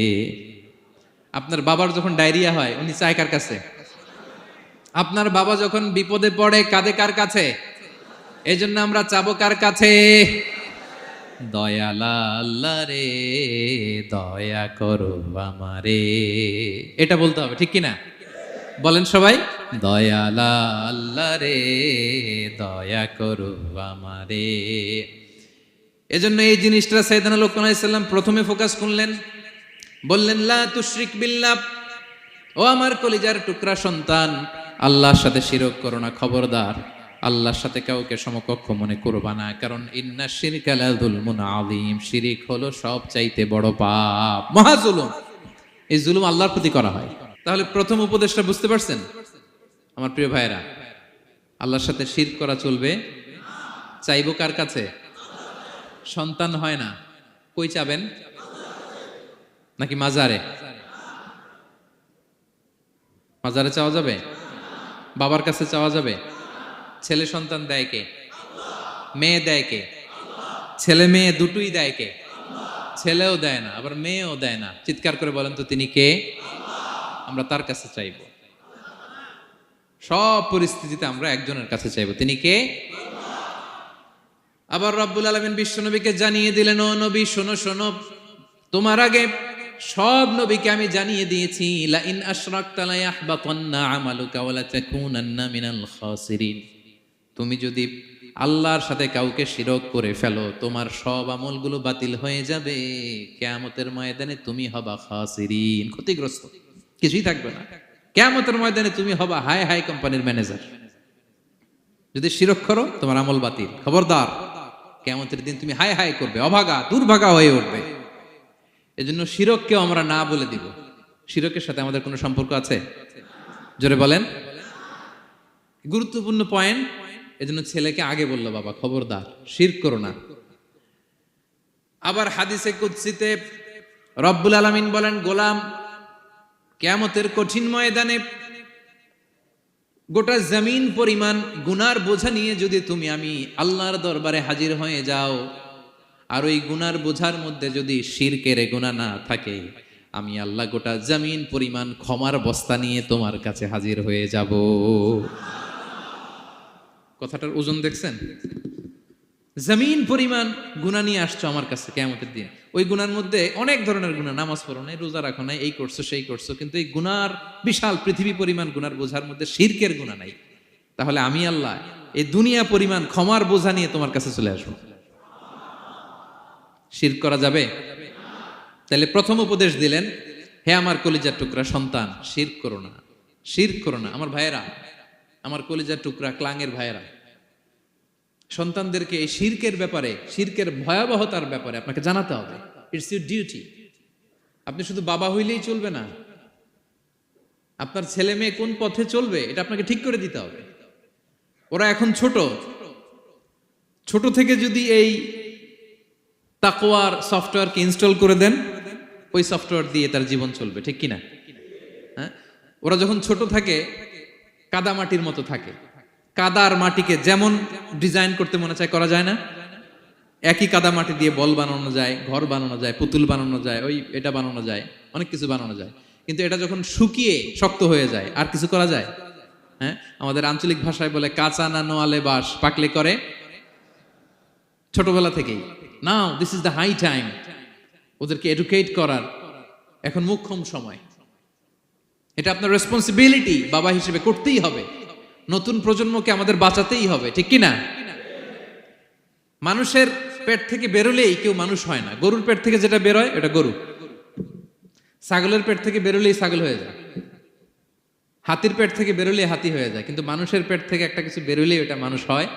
আপনার বাবার যখন ডায়রিয়া হয় উনি চায় কার কাছে? আপনার বাবা যখন বিপদে পড়ে কাঁদে কার কাছে? এই জন্য আমরা চাবো কার কাছে? দয়ালা আল্লাহ রে দয়া করো আমারে, এটা বলতে হবে, ঠিক কিনা? বলেন সবাই, দয়ালা আল্লাহ রে দয়া করো আমারে। এজন্য এই জিনিসটা সাইয়েদনা লোকমান আলাইহিস সালাম প্রথমে ফোকাস করলেন, বললেন লা তুশরিক বিল্লাহ, ও আমার কলিজার টুকরা সন্তান, আল্লাহর সাথে শিরক করো না, খবরদার, আল্লাহর সাথে কাউকে সমকক্ষ মনে করবা না, কারণ ইন্না শিরকা লা যুলমুন আযীম, শিরিক হলো সবচাইতে বড় পাপ, মহা জুলুম। এই জুলুম আল্লাহর প্রতি করা হয়। তাহলে প্রথম উপদেশটা বুঝতে পারছেন আমার প্রিয় ভাইরা? আল্লাহর সাথে শিরক করা চলবে না। চাইবো কার কাছে? সন্তান হয় না, কই চাবেন? নাকি মাজারে? মাজারে চাওয়া যাবে? বাবার কাছে চাওয়া যাবে? ছেলে সন্তান দেয় কে? মেয়ে দেয় কে? ছেলে মেয়ে দুটোই দেয় কে? ছেলেও দেয় না, আবার মেয়েও দেয় না। চিৎকার করে বলেন তো তিনি কে? আমরা তার কাছে চাইব, সব পরিস্থিতিতে আমরা একজনের কাছে চাইব, তিনি কে? আবার রব্বুল আলামিন বিশ্বনবীকে জানিয়ে দিলেন, ও নবী শোনো শোনো, তোমার আগে সব নবীকে আমি জানিয়ে দিয়েছি, লা ইন আশরাকতা লা ইয়াহবাতান্না আমালুকা ওয়া লা তাকুনান্না মিনাল খাসিরিন, তুমি যদি আল্লাহর সাথে কাউকে শিরক করে ফেলো, তোমার সব আমলগুলো বাতিল হয়ে যাবে, কিয়ামতের ময়দানে তুমি হবা খাসিরিন, ক্ষতিগ্রস্ত, কিছুই থাকবে না। কিয়ামতের ময়দানে তুমি হবা হাই হাই কোম্পানির ম্যানেজার। যদি শিরক করো তোমার আমল বাতিল, খবরদার, কিয়ামতের দিন তুমি হাই হাই করবে, অভাগা দুর্ভাগা হয়ে উঠবে। এজন্য শিরককেও আমরা না বলে দিব। শিরকের সাথে আমাদের কোনো সম্পর্ক আছে? জোরে বলেন। গুরুত্বপূর্ণ পয়েন্ট, এজন্য ছেলেকে আগে বললো, বাবা খবরদার শিরক করো না। আবার হাদিসে কুদসিতে রব্বুল আলামিন বলেন, গোলাম কিয়ামতের কঠিন ময়দানে গোটা জমিন পরিমাণ গুনার বোঝা নিয়ে যদি তুমি আমি আল্লাহর দরবারে হাজির হয়ে যাও, আর ওই গুনার বোঝার মধ্যে যদি শিরকের গুনাহ না থাকে, আমি আল্লাহ গোটা জমিন পরিমাণ ক্ষমার বস্তা নিয়ে তোমার কাছে হাজির হয়ে যাব। কথাটার ওজন দেখছেন? জমিন পরিমাণ গুনাহ নিয়ে আসছো আমার কাছে কিয়ামতের দিন। ওই গুনার মধ্যে অনেক ধরনের গুনাহ, নামাজ পড়ো নাই, রোজা রাখো নাই, এই করছো সেই করছো, কিন্তু এই গুনার বিশাল পৃথিবী পরিমাণ গুনার বোঝার মধ্যে শিরকের গুনাহ নাই। তাহলে আমি আল্লাহ এই দুনিয়া পরিমাণ ক্ষমার বোঝা নিয়ে তোমার কাছে চলে আসবো। শিরক করা যাবে? তাহলে প্রথম উপদেশ দিলেন, হে আমার কলিজার টুকরা সন্তান, শিরক করো না, শিরক করো না। আমার ভাইয়েরা, আমার কলিজার টুকরা ক্লাঙের ভাইয়েরা, সন্তানদেরকে এই শিরকের ব্যাপারে, শিরকের ভয়াবহতার ব্যাপারে আপনাকে জানাতে হবে। It's your duty. আপনি শুধু বাবা হইলেই চলবে না, আপনার ছেলে মেয়ে কোন পথে চলবে এটা আপনাকে ঠিক করে দিতে হবে। ওরা এখন ছোট, ছোট থেকে যদি এই তাকওয়ার সফটওয়্যারকে ইনস্টল করে দেন, ওই সফটওয়্যার দিয়ে তার জীবন চলবে, ঠিক কিনা? হ্যাঁ, ওরা যখন ছোট থাকে কাদামাটির মতো থাকে, কাদার মাটিকে যেমন ডিজাইন করতে মনে চায় করা যায় না? একই কাদা মাটি দিয়ে বল বানানো যায়, ঘর বানানো যায়, পুতুল বানানো যায়, ওই এটা বানানো যায়, অনেক কিছু বানানো যায়। কিন্তু এটা যখন শুকিয়ে শক্ত হয়ে যায় আর কিছু করা যায়? হ্যাঁ, আমাদের আঞ্চলিক ভাষায় বলে কাঁচা না নোয়ালে বাস, পাকলে করে। ছোটবেলা থেকেই now this is the high time, ওদেরকে এডুকেট করার এখন মোক্ষম সময়। এটা আপনার রেসপন্সিবিলিটি বাবা হিসেবে করতেই হবে। নতুন প্রজন্মকে আমাদের বাঁচাতেই হবে, ঠিক কি না? মানুষের পেট থেকে বেরোলেই কেউ মানুষ হয় না। গরুর পেট থেকে যেটা বেরোয় এটা গরু, ছাগলের পেট থেকে বেরোলেই ছাগল হয়ে যায়, হাতির পেট থেকে বেরোলেই হাতি হয়ে যায়। কিন্তু মানুষের পেট থেকে একটা কিছু বেরোলেই ওটা মানুষ হয়,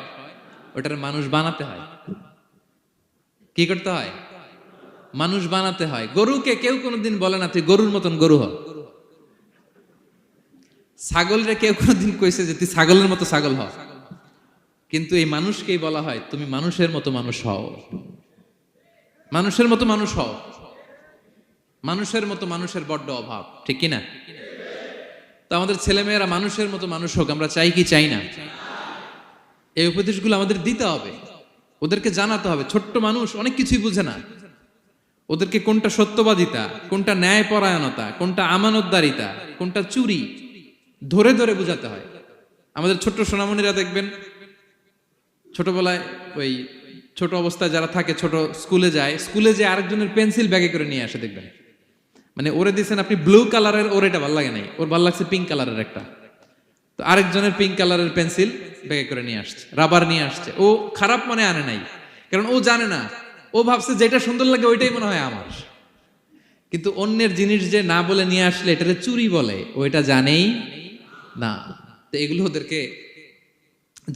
ওটার মানুষ বানাতে হয়। কি করতে হয়? মানুষ বানাতে হয়। গরুকে কেউ কোনোদিন বলে না তুই গরুর মতন গরু হ। ছাগলরে কেউ কোনোদিন কইছে যে তুই ছাগলের মতো ছাগল হ। কিন্তু এই মানুষকেই বলা হয় তুমি মানুষের মতো মানুষ হও, মানুষের মতো মানুষ হও। মানুষের মতো মানুষের বড্ড অভাব, ঠিক কি না? তো আমাদের ছেলেমেয়েরা মানুষের মতো মানুষ হোক, আমরা চাই কি চাই না? এই উপদেশগুলো আমাদের দিতে হবে, ওদেরকে জানাতে হবে। ছোট্ট মানুষ অনেক কিছুই বুঝে না, ওদেরকে কোনটা সত্যবাদিতা, কোনটা ন্যায়পরায়ণতা, কোনটা আমানতদারিতা, কোনটা চুরি ধরে ধরে বুঝাতে হয়। আমাদের ছোট্ট সোনামণিরা দেখবেন ছোটবেলায় ওই ছোট অবস্থায় যারা থাকে, ছোট স্কুলে যায়, স্কুলে যে আরেকজনের পেন্সিল ব্যাগে করে নিয়ে আসে দেখবেন। মানে ওরে দিচ্ছেন আপনি ব্লু কালারের, ওর এটা ভালো লাগে নাই, ওর ভালো লাগছে পিঙ্ক কালারের একটা, তো আরেকজনের পিঙ্ক কালারের পেন্সিল ব্যাগে করে নিয়ে আসছে, রাবার নিয়ে আসছে। ও খারাপ মনে আনে নাই, কারণ ও জানে না, ও ভাবছে যেটা সুন্দর লাগে ওইটাই মনে হয় আমার। কিন্তু অন্যের জিনিস যে না বলে নিয়ে আসলে এটারে চুরি বলে, ও এটা জানেই না। তো এগুলো ওদেরকে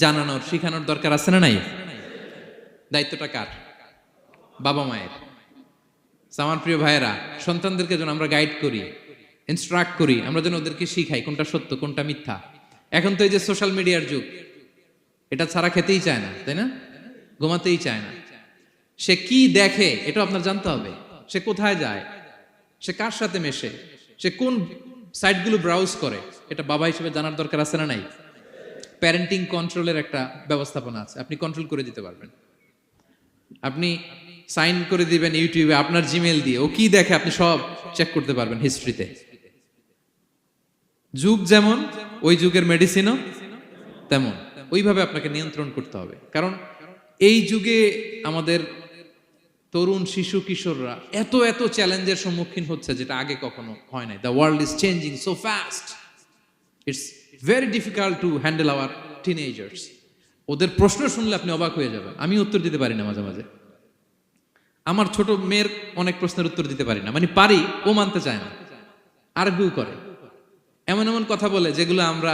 জানানোর শিখানোর দরকার আছে না নাই? দায়িত্বটা কার? বাবা মায়ের। আমার প্রিয় ভাইয়েরা, সন্তানদেরকে যেন আমরা গাইড করি, ইনস্ট্রাক্ট করি, আমরা যেন ওদেরকে শিখাই কোনটা সত্য কোনটা মিথ্যা। এখন তো এই যে সোশ্যাল মিডিয়ার যুগ, এটা ছাড়া খেতেই চায় না, তাই না? ঘুমাতেই চায় না। সে কি দেখে এটা আপনার জানতে হবে। সে কোথায় যায়, সে কার সাথে মেশে, সে কোন সাইটগুলো ব্রাউজ করে, এটা বাবা হিসেবে জানার দরকার আছে না নাই? প্যারেন্টিং কন্ট্রোলের একটা ব্যবস্থাপনা আছে, আপনি কন্ট্রোল করে দিতে পারবেন। আপনি সাইন করে দিবেন ইউটিউবে আপনার জিমেল দিয়ে, ও কি দেখে আপনি সব চেক করতে পারবেন হিস্ট্রিতে। যুগ যেমন, ওই যুগের মেডিসিনও তেমন, ওইভাবে আপনাকে নিয়ন্ত্রণ করতে হবে। কারণ এই যুগে আমাদের তরুণ শিশু কিশোররা এত এত চ্যালেঞ্জের সম্মুখীন হচ্ছে যেটা আগে কখনো হয় নাই। The world is changing so fast, it's very difficult to handle our teenagers. ওদের প্রশ্ন শুনলে আপনি অবাক হয়ে যাবেন। আমি উত্তর দিতে পারি না মাঝে মাঝে, আমার ছোট মেয়ের অনেক প্রশ্নের উত্তর দিতে পারি না, মানে পারি, ও মানতে চায় না, আর্গুও করে, এমন এমন কথা বলে যেগুলো আমরা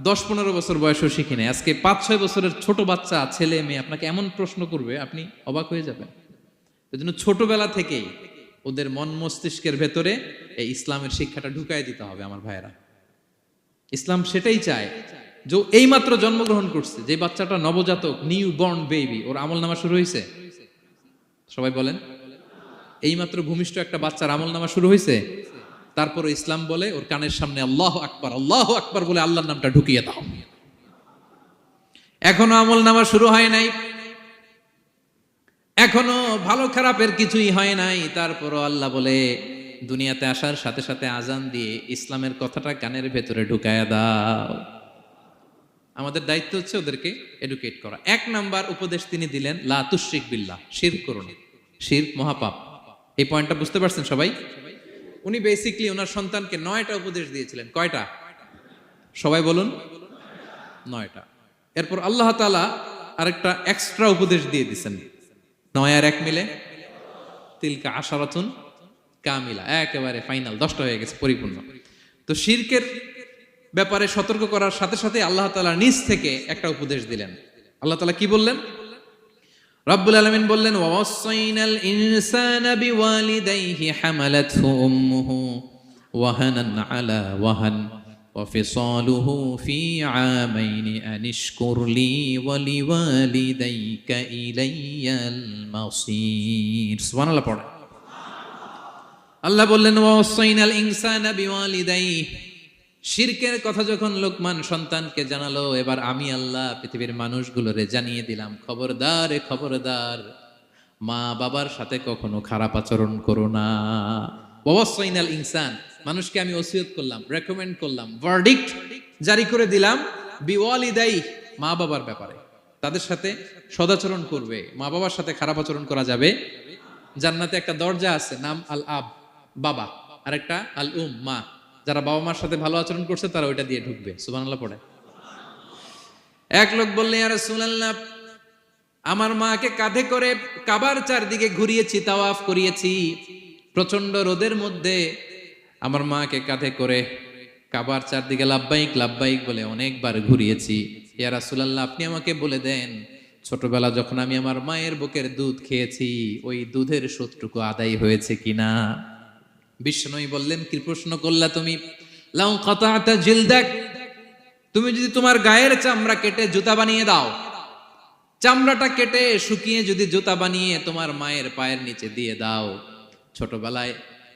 10-15 বছর বয়সেও শিখি নাই। আজকে 5-6 বছরের ছোট বাচ্চা, ছেলে মেয়ে আপনাকে এমন প্রশ্ন করবে আপনি অবাক হয়ে যাবেন। এই জন্য ছোটবেলা থেকেই ওদের মন মস্তিষ্কের ভেতরে এই ইসলামের শিক্ষাটা ঢুকাই দিতে হবে আমার ভাইয়েরা। ইসলাম সেটাই চায়। যে এইমাত্র জন্মগ্রহণ করছে যে বাচ্চাটা, নবজাতক, নিউ বর্ন বেবি, ওর আমল নামা শুরু হয়েছে? সবাই বলেন, এইমাত্র ভূমিষ্ঠ একটা বাচ্চার আমল নামা শুরু হয়েছে? তারপরে ইসলাম বলে ওর কানের সামনে আল্লাহু আকবার, আল্লাহু আকবার বলে আল্লাহর নামটা ঢুকিয়ে দাও। এখনো আমল নামা শুরু হয় নাই, এখনো ভালো খারাপের কিছুই হয় নাই, তারপরও আল্লাহ বলে দুনিয়াতে আসার সাথে সাথে আজান দিয়ে ইসলামের কথাটা কানের ভেতরে ঢুকায়া দাও। আমাদের দায়িত্ব হচ্ছে ওদেরকে এডুকেট করা। 1 নাম্বার উপদেশ তিনি দিলেন, লা তুশরিক বিল্লাহ, শিরক করো না। শিরক মহাপাপ। এই পয়েন্টটা বুঝতে পারছেন সবাই? উনি বেসিক্যালি ওনার সন্তানকে 9টা উপদেশ দিয়েছিলেন। কয়টা? সবাই বলুন, 9টা। এরপর আল্লাহ তাআলা আরেকটা এক্সট্রা উপদেশ দিয়ে দিয়েছেন, 9 আর 1 মিলে তিলকা আশারাতুন কামিলা, একেবারে ফাইনাল, 10টা হয়ে গেছে, পরিপূর্ণ। তো শিরকের ব্যাপারে সতর্ক করার সাথে সাথে আল্লাহ তাআলা নিজ থেকে একটা উপদেশ দিলেন। আল্লাহ তাআলা কি বললেন? রব্বুল আলামিন বললেন, ওয়াসাইনাল ইনসানা বিওয়ালিদাইহি হামালাতহু উম্মুহু ওয়াহানান আলা ওয়াহান ওয়া ফিসালুহু ফি আমাইনি আনিশকুর লি ওয়া লিওয়ালিদাইকা ইলাইয়াল মাসির। সুবহানাল্লাহ পড়ে। আল্লাহ বললেন, ওয়াসাইনাল ইনসানা বিওয়ালিদাইহি, শিরকের কথা যখন লোকমান সন্তানকে জানালো, এবার আমি আল্লাহ পৃথিবীর মানুষগুলোরে জানিয়ে দিলাম, খবরদার এ খবরদার, মা বাবার সাথে কখনো খারাপ আচরণ করো না। ওয়াসাইনাল ইনসান, মানুষকে আমি ওসিয়ত করলাম, রেকমেন্ড করলাম, ভার্ডিক্ট জারি করে দিলাম, বিওয়ালিদাই, মা বাবার ব্যাপারে তাদের সাথে সদাচরণ করবে। মা বাবার সাথে খারাপ আচরণ করা যাবে। জান্নাতে একটা দরজা আছে, নাম আল আব, বাবা, আর একটা আল উম, মা। যারা বাবা মার সাথে ভালো আচরণ করছে তারা ওইটা দিয়ে ঢুকবে। সুবহানাল্লাহ পড়ে। এক লোক বললেন, ইয়া রাসূলুল্লাহ, আমার মাকে কাঁধে করে কাবার চারদিকে ঘুরিয়েছি, তাওয়াফ করিয়েছি, প্রচন্ড রোদের মধ্যে আমার মাকে কাঁধে করে কাবার চারদিকে লাব্বাইক লাব্বাইক বলে অনেকবার ঘুরিয়েছি। ইয়া রাসূলুল্লাহ, আপনি আমাকে বলে দেন, ছোটবেলা যখন আমি আমার মায়ের বুকের দুধ খেয়েছি, ওই দুধের শোধটুকু আদায় হয়েছে কিনা? বিষ্ণুই বললেন, কি প্রশ্ন করলা তুমি? লাউ কাতাতা জিলদাক, তুমি যদি তোমার গায়ের চামড়া কেটে জুতা বানিয়ে দাও, চামড়াটা কেটে শুকিয়ে যদি জুতা বানিয়ে তোমার মায়ের পায়ের নিচে দিয়ে দাও, ছোটবেলায়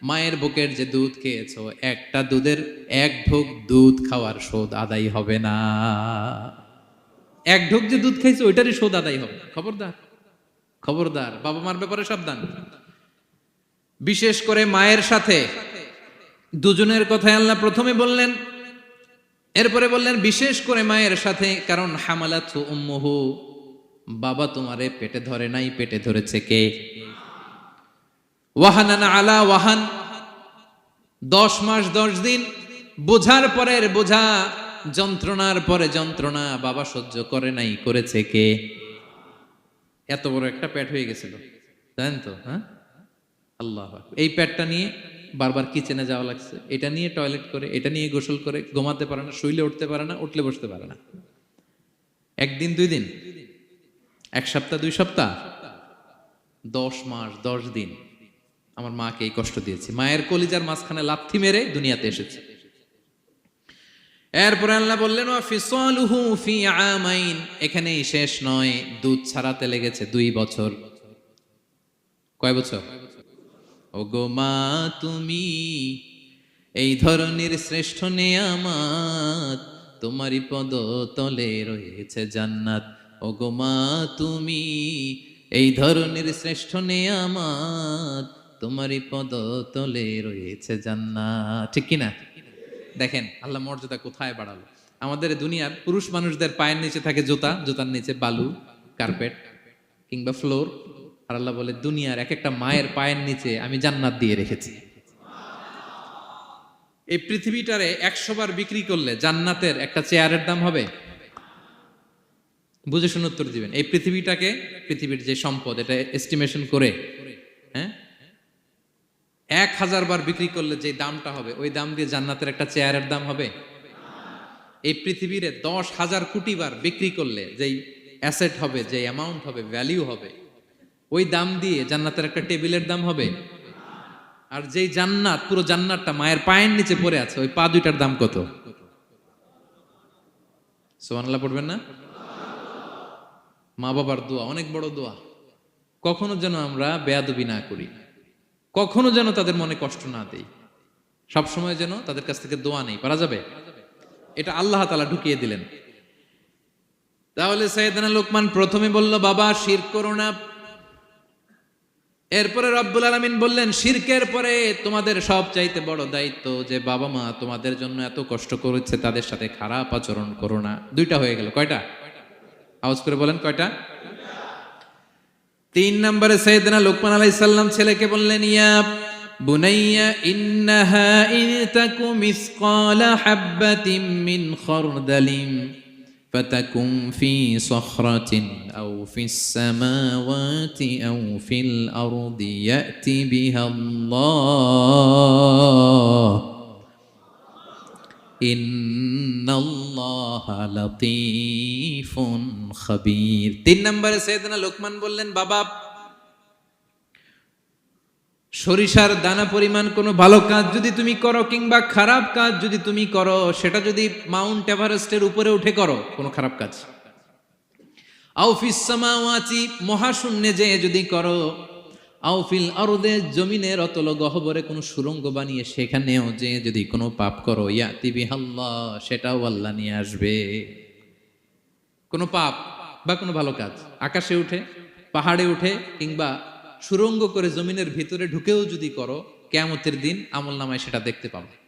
মায়ের বুকের যে দুধ খেয়েছো, একটা দুধের এক ঢোক দুধ খাওয়ার শোধ আদায় হবে না। এক ঢোক যে দুধ খাইছো ওইটারই শোধ আদায় হবে। খবরদার, খবরদার, বাবা মার ব্যাপারে সাবধান। বিশেষ করে মায়ের সাথে দুজনের কথাই আল্লাহ প্রথমে বললেন, এরপরে বললেন বিশেষ করে মায়ের সাথে, কারণ হামালাতহু উম্মুহু, বাবা তোমারে পেটে ধরে নাই, পেটে ধরেছে কে? ওয়াহানান আলা ওয়াহান, 10 মাস 10 দিন বোঝার পরের বোঝা, যন্ত্রণার পরে যন্ত্রণা বাবা সহ্য করে নাই, করেছে কে? এত বড় একটা পেট হয়ে গেছিল, জানেন তো? হ্যাঁ, আল্লাহ। এই পেটটা নিয়ে বারবার কিচেনে যাওয়া লাগছে, এটা নিয়ে টয়লেট করে, এটা নিয়ে গোসল করে, ঘুমাতে পারে না, শুইলে উঠতে পারে না, উঠলে বসতে পারে না। একদিন 2 দিন, 1 সপ্তাহ 2 সপ্তাহ, 10 মাস 10 দিন আমার মাকে এই কষ্ট দিয়েছি। মায়ের কলিজার মাঝখানে লাথি মেরে দুনিয়াতে এসেছে। এরপরে আল্লাহ বললেন, ওয়া ফিসালুহু ফি আমাইন, এখানেই শেষ নয়, দুধ ছাড়াতে লেগেছে 2 বছর। কয় বছর? ওগো মা, তুমি এই ধরনের শ্রেষ্ঠ নেয়ামত, তোমারই পদ তলে রয়েছে জান্নাত। ওগো মা, তুমি এই ধরনের শ্রেষ্ঠ নেয়ামত, তোমারই পদ তলে রয়েছে জান্নাত। ঠিক কিনা? দেখেন আল্লাহ মর্যাদা কোথায় বাড়ালো। আমাদের দুনিয়ার পুরুষ মানুষদের পায়ের নিচে থাকে জুতা, জুতার নিচে বালু, কার্পেট কিংবা ফ্লোর। আর আল্লাহ বলে, দুনিয়ার এক একটা মায়ের পায়ের নিচে আমি জান্নাত দিয়ে রেখেছি। এই পৃথিবীটারে 100 বার বিক্রি করলে জান্নাতের একটা চেয়ারের দাম হবে? বুঝে শুনে উত্তর দিবেন। এই পৃথিবীটাকে, পৃথিবীর যে সম্পদ, এটা এস্টিমেশন করে, হ্যাঁ, 1000 বার বিক্রি করলে যে দামটা হবে, ওই দাম দিয়ে জান্নাতের একটা চেয়ারের দাম হবে? এই পৃথিবীরে 10,000 কোটি বার বিক্রি করলে যেই অ্যাসেট হবে, যে অ্যামাউন্ট হবে, ভ্যালিউ হবে, ওই দাম দিয়ে জান্নাতের একটা টেবিলের দাম হবে? আর যেই জান্নাত, পুরো জান্নাতটা মায়ের পায়ের নিচে পড়ে আছে, ওই পা দুইটার দাম কত? সুবহানাল্লাহ পড়বেন না? মা বাবার দোয়া অনেক বড় দোয়া। কখনো যেন আমরা বেয়াদবি না করি, কখনো যেন তাদের মনে কষ্ট না দেই, সবসময় যেন তাদের কাছ থেকে দোয়া নেই। পারা যাবে? এটা আল্লাহ তাআলা ঢুকিয়ে দিলেন। তাহলে সাইয়েদনা লোকমান প্রথমে বলল, বাবা শিরক করো না। এরপরে রব্বুল আলামিন বললেন, শিরকের পরে তোমাদের সবচাইতে বড় দায়িত্ব, যে বাবা মা তোমাদের জন্য এত কষ্ট করেছে, তাদের সাথে খারাপ আচরণ করো না। 2টা হয়ে গেল। কয়টা? আওয়াজ করে বলেন, কয়টা? 3 নম্বরে সাইয়েদনা লোকমান আলাইহিস সালাম ছেলেকে বললেন, ইয়া বুনাইয়া ইন্নাহা ইন তাকু মিসকালা হাববাতিন মিন খারদালিন ফাতাকুম ফি সখরাতিন আও ফিস সামাওয়াতি আও ফিল আরদি ইয়াতি বিহাল্লাহ ইন্নাল্লাহা লাতীফুন খাবীর। 3 নম্বরে সাইয়েদনা লোকমান বললেন, বাবা সরিষার দানা পরিমাণ কোনো ভালো কাজ যদি তুমি করো, কিংবা খারাপ কাজ যদি তুমি করো, সেটা যদি মাউন্ট এভারেস্টের উপরে উঠে করো, কোনো খারাপ কাজ, আও ফিস সামাওয়াতি, মহাশূন্যে যেয়ে যদি করো, আও ফিল আরদে, জমিনের অতল গহ্বরে কোনো সুরঙ্গ বানিয়ে সেখানেও যে যদি কোনো পাপ করো, ইয়াতি বিহাল্লাহ, সেটাও আল্লাহ নিয়ে আসবে। কোনো পাপ বা কোনো ভালো কাজ আকাশে উঠে, পাহাড়ে উঠে, কিংবা সুরঙ্গ করে জমিনের ভিতরে ঢুকেও যদি করো, কিয়ামতের দিন আমল নামায় সেটা দেখতে পাবে।